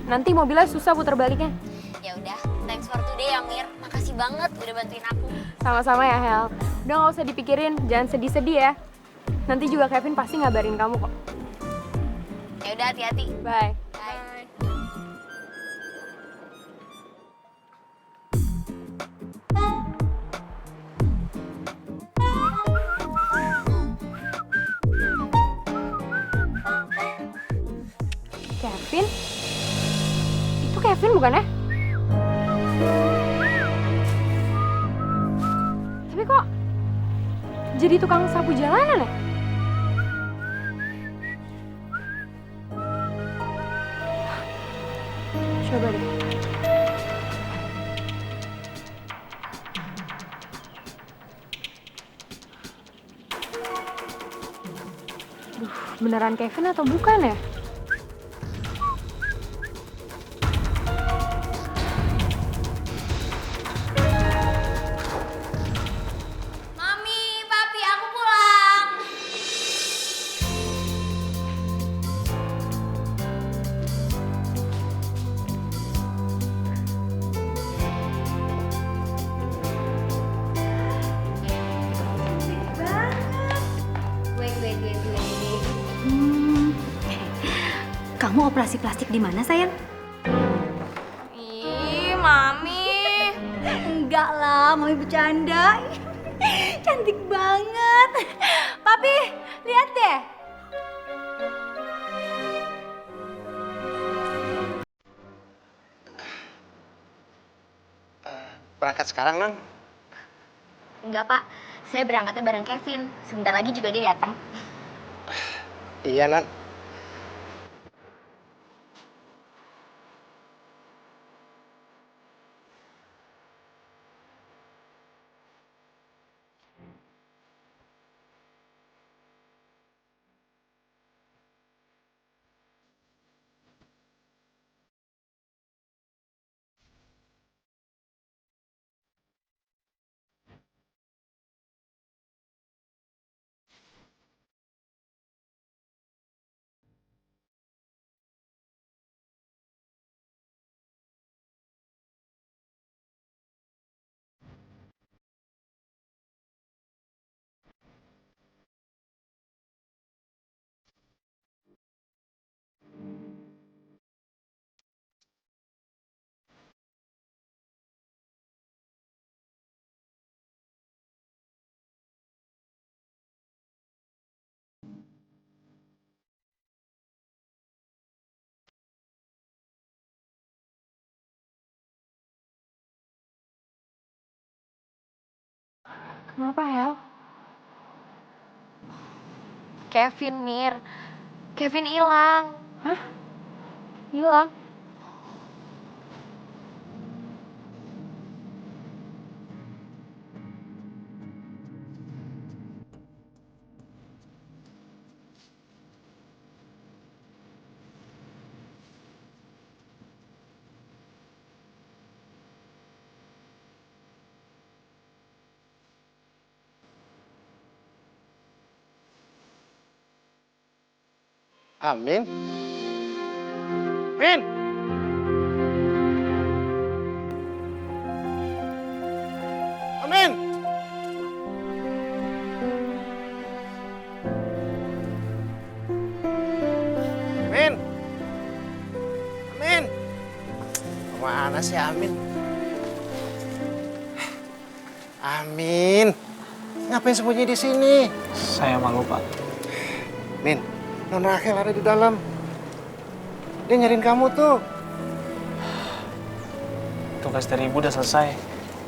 Nanti mobilnya susah putar baliknya. Ya udah, thanks for today ya Mir. Makasih banget udah bantuin aku. Sama-sama ya, Hel. Udah gak usah dipikirin, jangan sedih-sedih ya. Nanti juga Kevin pasti ngabarin kamu kok. Ya udah, hati-hati. Bye. Bye. Kevin? Itu Kevin bukan ya? Tapi kok jadi tukang sapu jalanan ya? Coba deh. Duh, beneran Kevin atau bukan ya? Mami, papi, aku pulang. Kamu operasi plastik di mana, sayang? Ih, Mami. Enggak lah, Mami bercanda. Cantik banget. Papi, lihat deh. Berangkat sekarang, Non? Enggak, Pak. Saya berangkatnya bareng Kevin. Sebentar lagi juga dia datang. Iya, Non. Kenapa, Hel? Kevin, Mir. Kevin hilang. Hah? Hilang? Amin. Min! Amin! Amin! Amin! Kemana sih Amin? Amin! Ngapain sembunyi di sini? Saya malu, Pak. Min, Non Rachel ada di dalam. Dia nyariin kamu tuh. Tugas dari Ibu udah selesai.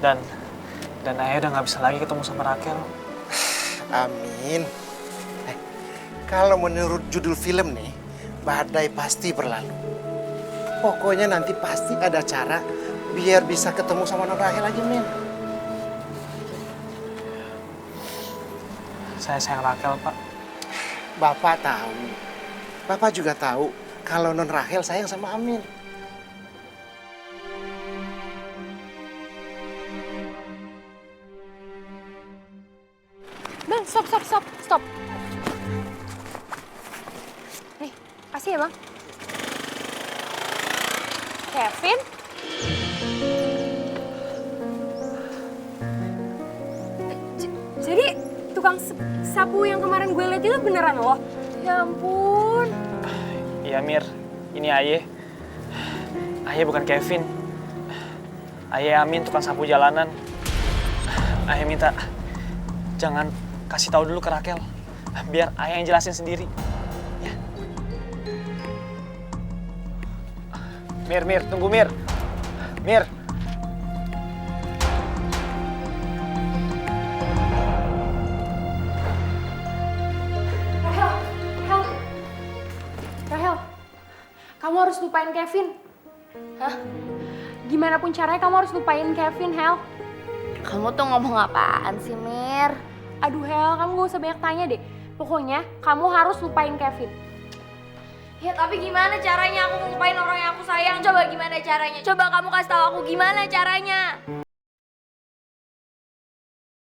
Dan Ayah udah nggak bisa lagi ketemu sama Rachel. Amin. Kalau menurut judul film nih, badai pasti berlalu. Pokoknya nanti pasti ada cara biar bisa ketemu sama Non Rachel lagi, Min. Saya sayang Rachel, Pak. Bapak tahu. Bapak juga tahu kalau Non Rachel sayang sama Amin. Bang, stop. Nih, kasih ya, Bang. Kevin? Jadi, tukang sapu yang kemarin gue liat itu beneran loh? Ya ampun. Iya, Mir. Ini Ayah. Ayah bukan Kevin. Ayah Amin, tukang sapu jalanan. Ayah minta jangan kasih tahu dulu ke Rachel. Biar Ayah yang jelasin sendiri. Ya. Mir, tunggu Mir. Mir. Rahel, kamu harus lupain Kevin. Hah? Gimana pun caranya kamu harus lupain Kevin, Hel. Kamu tuh ngomong apaan sih, Mir? Aduh, Hel, kamu gak usah banyak tanya deh. Pokoknya kamu harus lupain Kevin. Ya tapi gimana caranya aku ngelupain orang yang aku sayang? Coba gimana caranya? Coba kamu kasih tahu aku gimana caranya?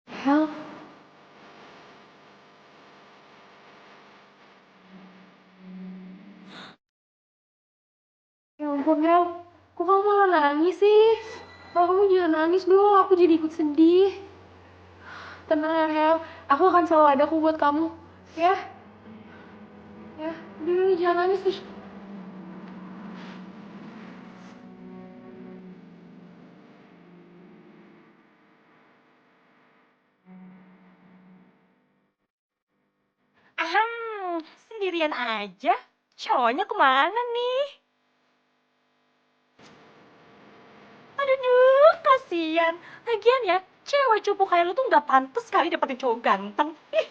Hel. Ya ampun, Hel. Kok kamu malah nangis sih? Kamu jangan nangis dong, aku jadi ikut sedih. Tenang ya, Hel. Aku akan selalu ada kok buat kamu. Ya? Ya, udah jangan nangis. sendirian aja? Cowoknya kemana nih? Aduh, kasihan. Lagian ya, cewek cupu kayak lu tuh nggak pantas kali dapetin cowok ganteng. Ih.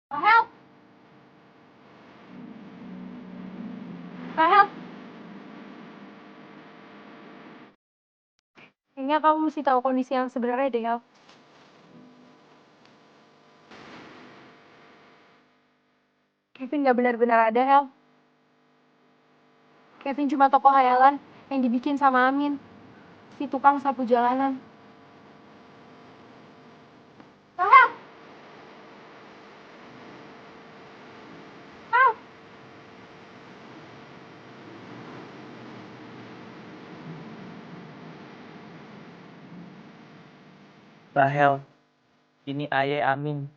Rahel! Rahel! Kayaknya kamu mesti tahu kondisi yang sebenarnya deh, Hel. Kevin nggak benar-benar ada, Hel. Kevin cuma tokoh hayalan yang dibikin sama Amin, si tukang sapu jalanan. Rahel! Hel! Rahel, ini Aye Amin,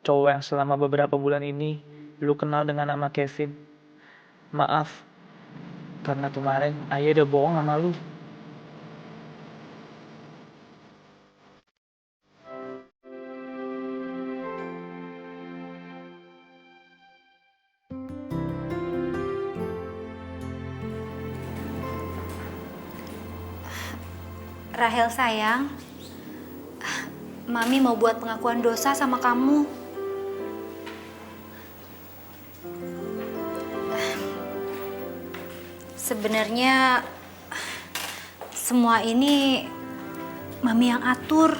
cowok yang selama beberapa bulan ini lu kenal dengan nama Kevin. Maaf, karena kemarin Aye udah bohong sama lu. Rahel sayang, Mami mau buat pengakuan dosa sama kamu. Sebenarnya semua ini Mami yang atur.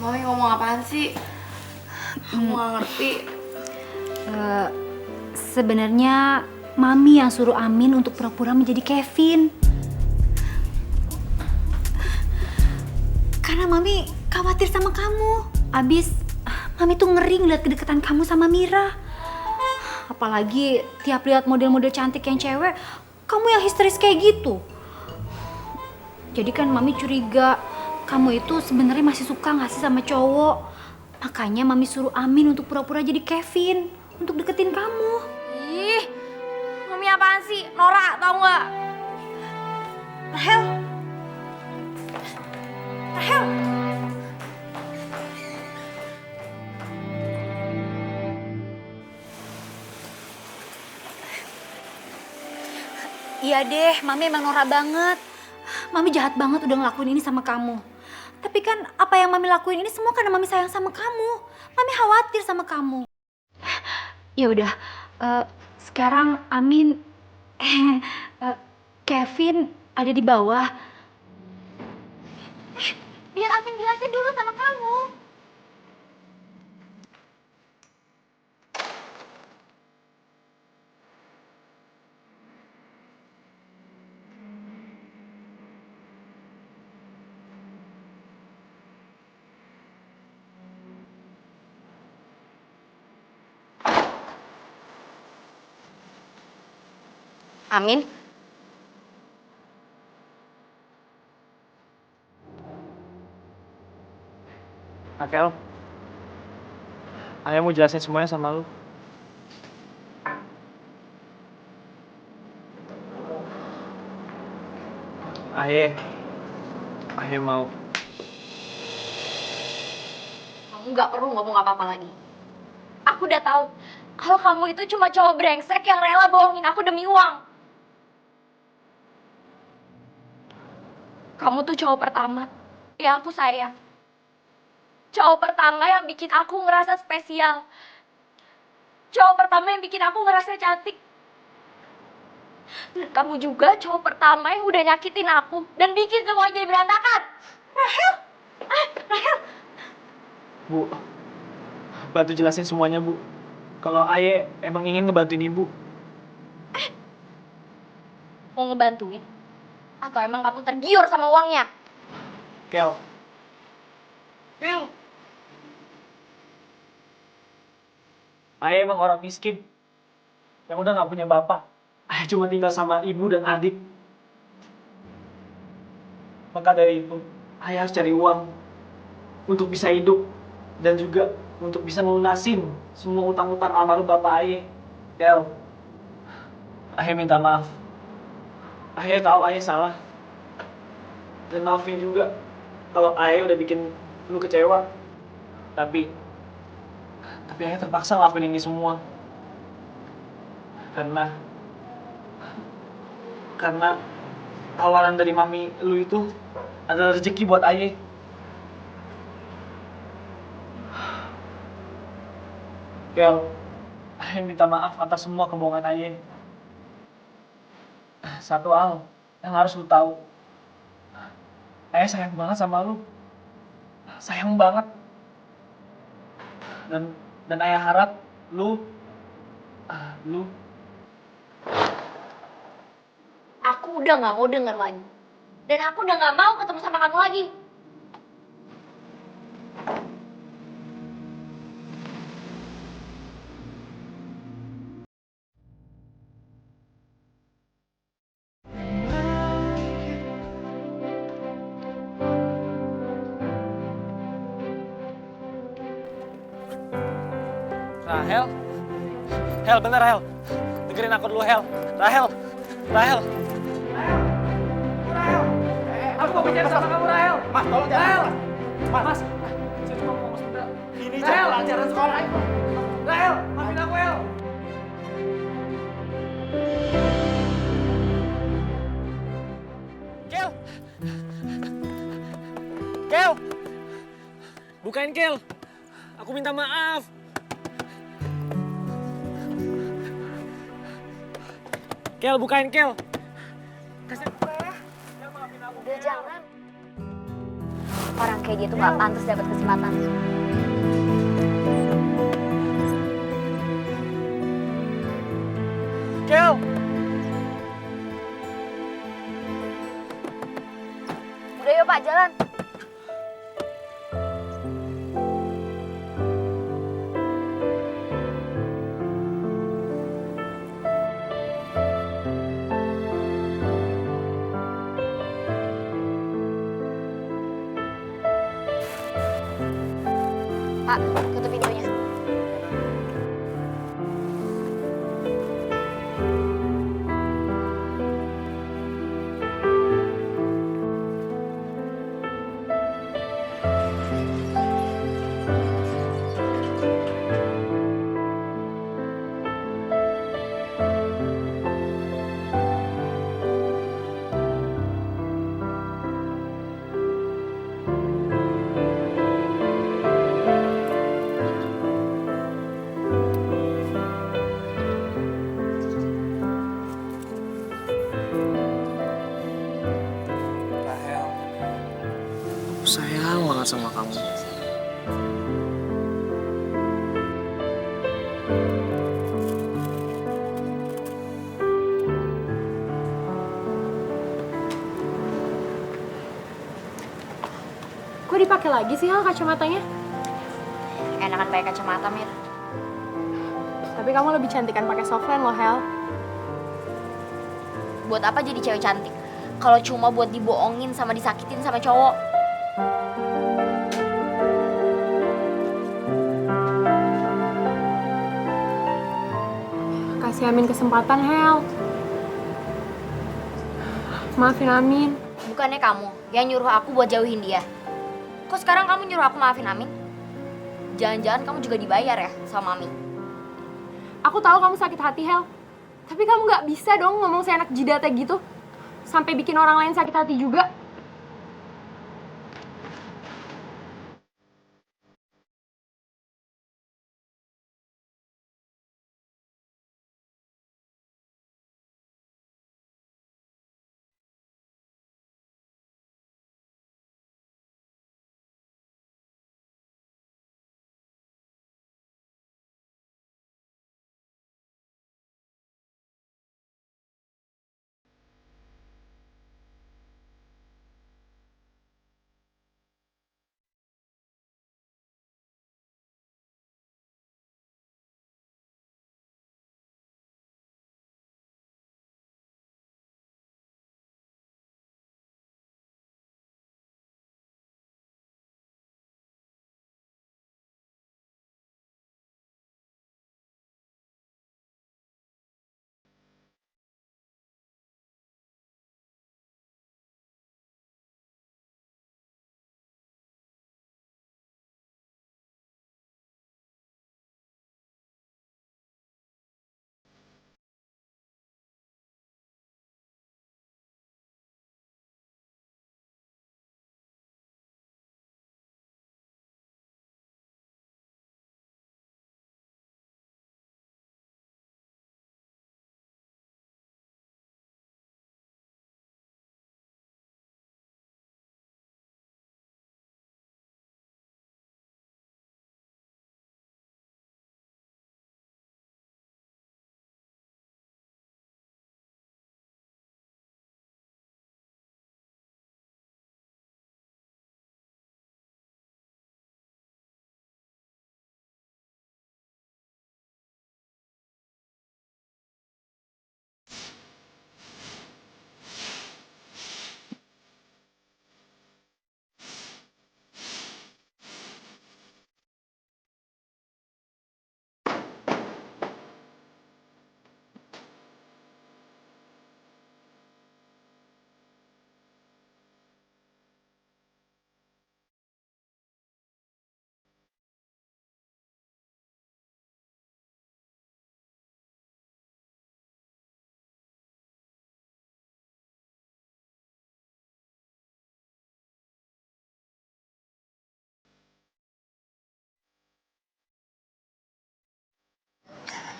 Mami ngomong apaan sih? Aku nggak ngerti. Sebenarnya Mami yang suruh Amin untuk pura-pura menjadi Kevin. Karena Mami khawatir sama kamu. Abis, Mami tuh ngeri ngeliat kedekatan kamu sama Mira. Apalagi tiap lihat model-model cantik yang cewek, kamu yang histeris kayak gitu. Jadi kan Mami curiga kamu itu sebenarnya masih suka nggak sih sama cowok. Makanya Mami suruh Amin untuk pura-pura jadi Kevin untuk deketin kamu. Ih, Mami apaan sih? Nora, tau nggak? Rahel. Rahel. Iya deh, Mami emang norak banget. Mami jahat banget udah ngelakuin ini sama kamu. Tapi kan apa yang Mami lakuin ini semua karena Mami sayang sama kamu. Mami khawatir sama kamu. Ya udah, sekarang Amin, Kevin ada di bawah. Biar Amin jelasin dulu sama kamu. Amin. Akel, Ayah mau jelasin semuanya sama lu. Ayah mau. Kamu nggak perlu ngomong apa-apa lagi. Aku udah tahu kalau kamu itu cuma cowok brengsek yang rela bohongin aku demi uang. Kamu tuh cowok pertama yang aku sayang. Cowok pertama yang bikin aku ngerasa spesial. Cowok pertama yang bikin aku ngerasa cantik. Dan kamu juga cowok pertama yang udah nyakitin aku dan bikin semuanya jadi berantakan. Rahel! Rahel! Bu, bantu jelasin semuanya, Bu. Kalau Ayah emang ingin ngebantuin Ibu. Mau ngebantuin? Atau emang kamu tergiur sama uangnya? Kel. Ayah emang orang miskin. Yang udah gak punya bapak. Ayah cuma tinggal sama ibu dan adik. Maka dari itu, Ayah harus cari uang. Untuk bisa hidup. Dan juga untuk bisa melunasin semua utang-utang almarhum bapak Ayah. Kel. Ayah minta maaf. Ayah tahu Ayah salah. Dan maafin juga kalau Ayah udah bikin lu kecewa. Tapi Ayah terpaksa ngelakuin ini semua. Karena tawaran dari mami lu itu adalah rezeki buat Ayah. Kel, Ayah minta maaf atas semua kebohongan Ayah. Satu hal yang harus lu tahu, Ayah sayang banget sama lu, sayang banget. Dan Ayah harap lu Aku udah gak mau denger lagi. Dan aku udah gak mau ketemu sama kamu lagi. Rahel? Hel, bener Hel. Dengerin aku dulu Hel. Rahel. Aku mau bicara sama kamu Rahel. Mas, tolong jangan. Mas, saya cuma mau ngomong sebentar. Ini jam pelajaran sekolah. Rahel, maafin aku Hel. Kel. Bukain Kel. Aku minta maaf. Kel, bukain Kel. Kasih aku ya. Kel, maafin aku. Udah jangan. Orang kayak dia tuh gak pantas dapat kesempatan. Kel. Udah yuk Pak, jalan. Pak, tutup pintunya. Rahel, aku sayang banget sama kamu. Kok dipakai lagi sih Hel kacamatanya? Enakan pakai kacamata, Mir. Tapi kamu lebih cantikan pakai softline loh Hel. Buat apa jadi cewek cantik? Kalau cuma buat dibohongin sama disakitin sama cowok. Kasih Amin kesempatan Hel. Maafin Amin. Bukannya kamu yang nyuruh aku buat jauhin dia. Kok sekarang kamu nyuruh aku maafin Amin? Jangan-jangan kamu juga dibayar ya sama Mami? Aku tahu kamu sakit hati Hel. Tapi kamu nggak bisa dong ngomong seenak jidatnya gitu. Sampai bikin orang lain sakit hati juga.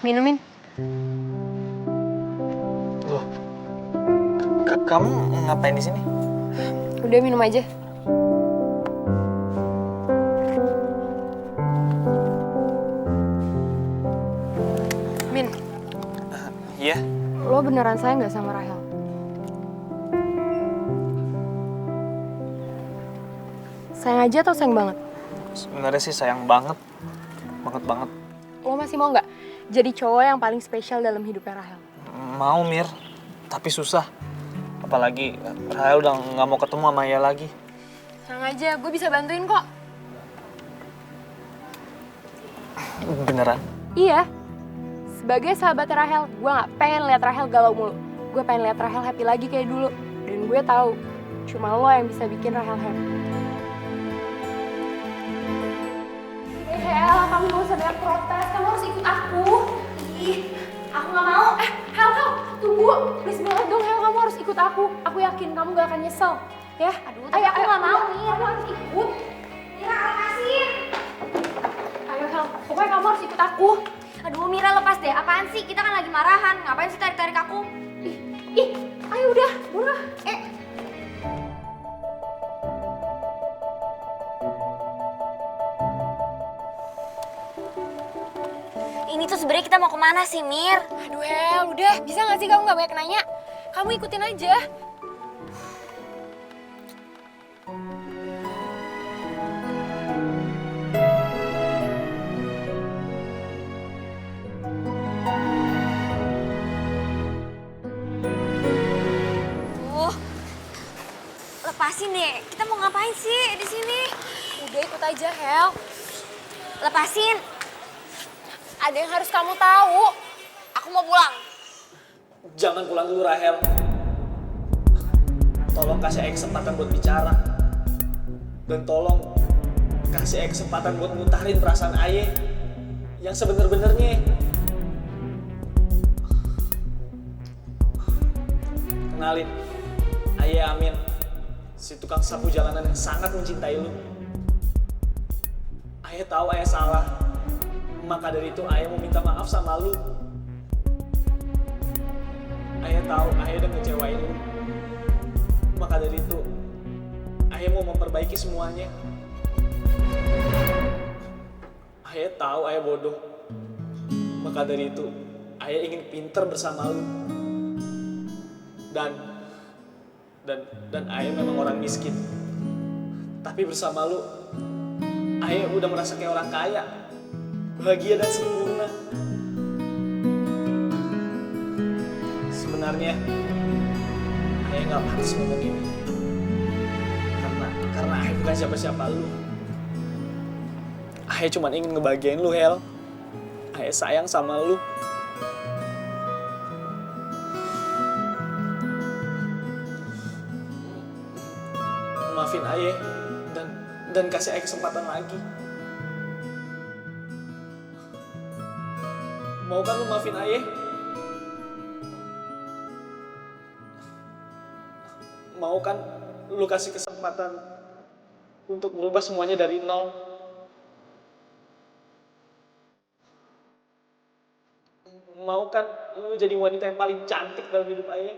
Minumin. Loh, kamu ngapain di sini? Udah minum aja. Min, Iya. lo beneran sayang gak sama Rahel? Sayang aja atau sayang banget? Sebenarnya sih sayang banget. Banget. Lo masih mau nggak jadi cowok yang paling spesial dalam hidupnya Rahel? Mau, Mir. Tapi susah. Apalagi Rahel udah nggak mau ketemu sama Aya lagi. Tenang aja, gue bisa bantuin kok. Beneran? Iya. Sebagai sahabat Rahel, gue nggak pengen lihat Rahel galau mulu. Gue pengen lihat Rahel happy lagi kayak dulu. Dan gue tahu, cuma lo yang bisa bikin Rahel happy. Hel, kamu gak usah banyak protes, kamu harus ikut aku. Ih, aku gak mau. Hel, tunggu. Please banget dong, Hel, kamu harus ikut aku. Aku yakin kamu gak akan nyesel. Ya? Aduh, tapi aku gak mau nih. Kamu harus ikut. Mira, lepasin. Ayo, Hel, pokoknya kamu harus ikut aku. Aduh, Mira lepas deh. Apaan sih? Kita kan lagi marahan. Ngapain sih tarik-tarik aku? Ih, ayo udah, buruan. Ini tuh sebenarnya kita mau kemana sih, Mir? Aduh, Hel, udah. Bisa gak sih kamu gak banyak nanya? Kamu ikutin aja. Lepasin deh. Kita mau ngapain sih di sini? Udah ikut aja, Hel. Lepasin. Ada yang harus kamu tahu. Aku mau pulang. Jangan pulang dulu, Rahel. Tolong kasih Aya kesempatan buat bicara. Dan tolong kasih Aya kesempatan buat ngutarin perasaan Aya yang sebener-benernya. Kenalin, Aya Amin, si tukang sapu jalanan yang sangat mencintai lu. Aya tahu Aya salah, maka dari itu Aya mau minta maaf sama lu. Aya tahu Aya udah ngecewain lu, maka dari itu Aya mau memperbaiki semuanya. Aya tahu Aya bodoh, maka dari itu Aya ingin pinter bersama lu. Dan Aya memang orang miskin, tapi bersama lu Aya udah merasa kayak orang kaya, bahagia dan sempurna. Sebenarnya Aya nggak pantas ngomong ini, karena Aya bukan siapa-siapa lu. Aya cuma ingin ngebahagiain lu, Hel. Aya sayang sama lu. Maafin Aya dan kasih Aya kesempatan lagi. Mau kan lu maafin Aya? Mau kan lu kasih kesempatan untuk merubah semuanya dari nol? Mau kan lu jadi wanita yang paling cantik dalam hidup Aya?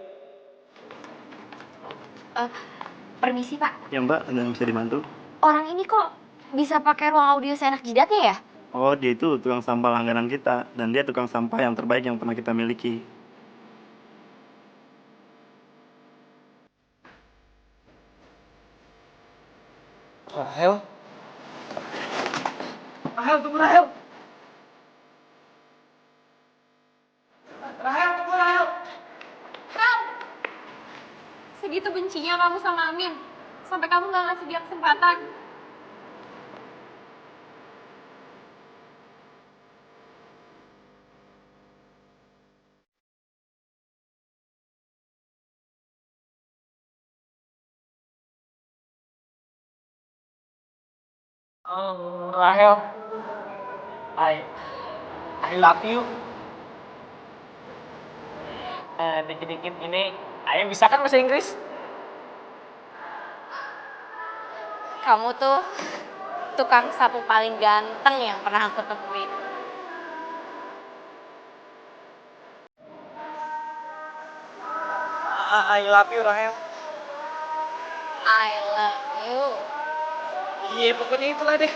Permisi, Pak. Ya Mbak, ada yang bisa dibantu? Orang ini kok bisa pakai ruang audio seenak jidatnya ya? Oh, dia itu tukang sampah langganan kita. Dan dia tukang sampah yang terbaik yang pernah kita miliki. Rahel? Rahel, tunggu Rahel! Rahel, tunggu Rahel! Segitu bencinya kamu sama Amin. Sampai kamu gak ngasih dia kesempatan. Rahel, I love you. Dikit-dikit ini, Aya bisa kan bahasa Inggris? Kamu tuh tukang sapu paling ganteng yang pernah aku temuin. I love you, Rahel. I love you. Iya, pokoknya itulah deh.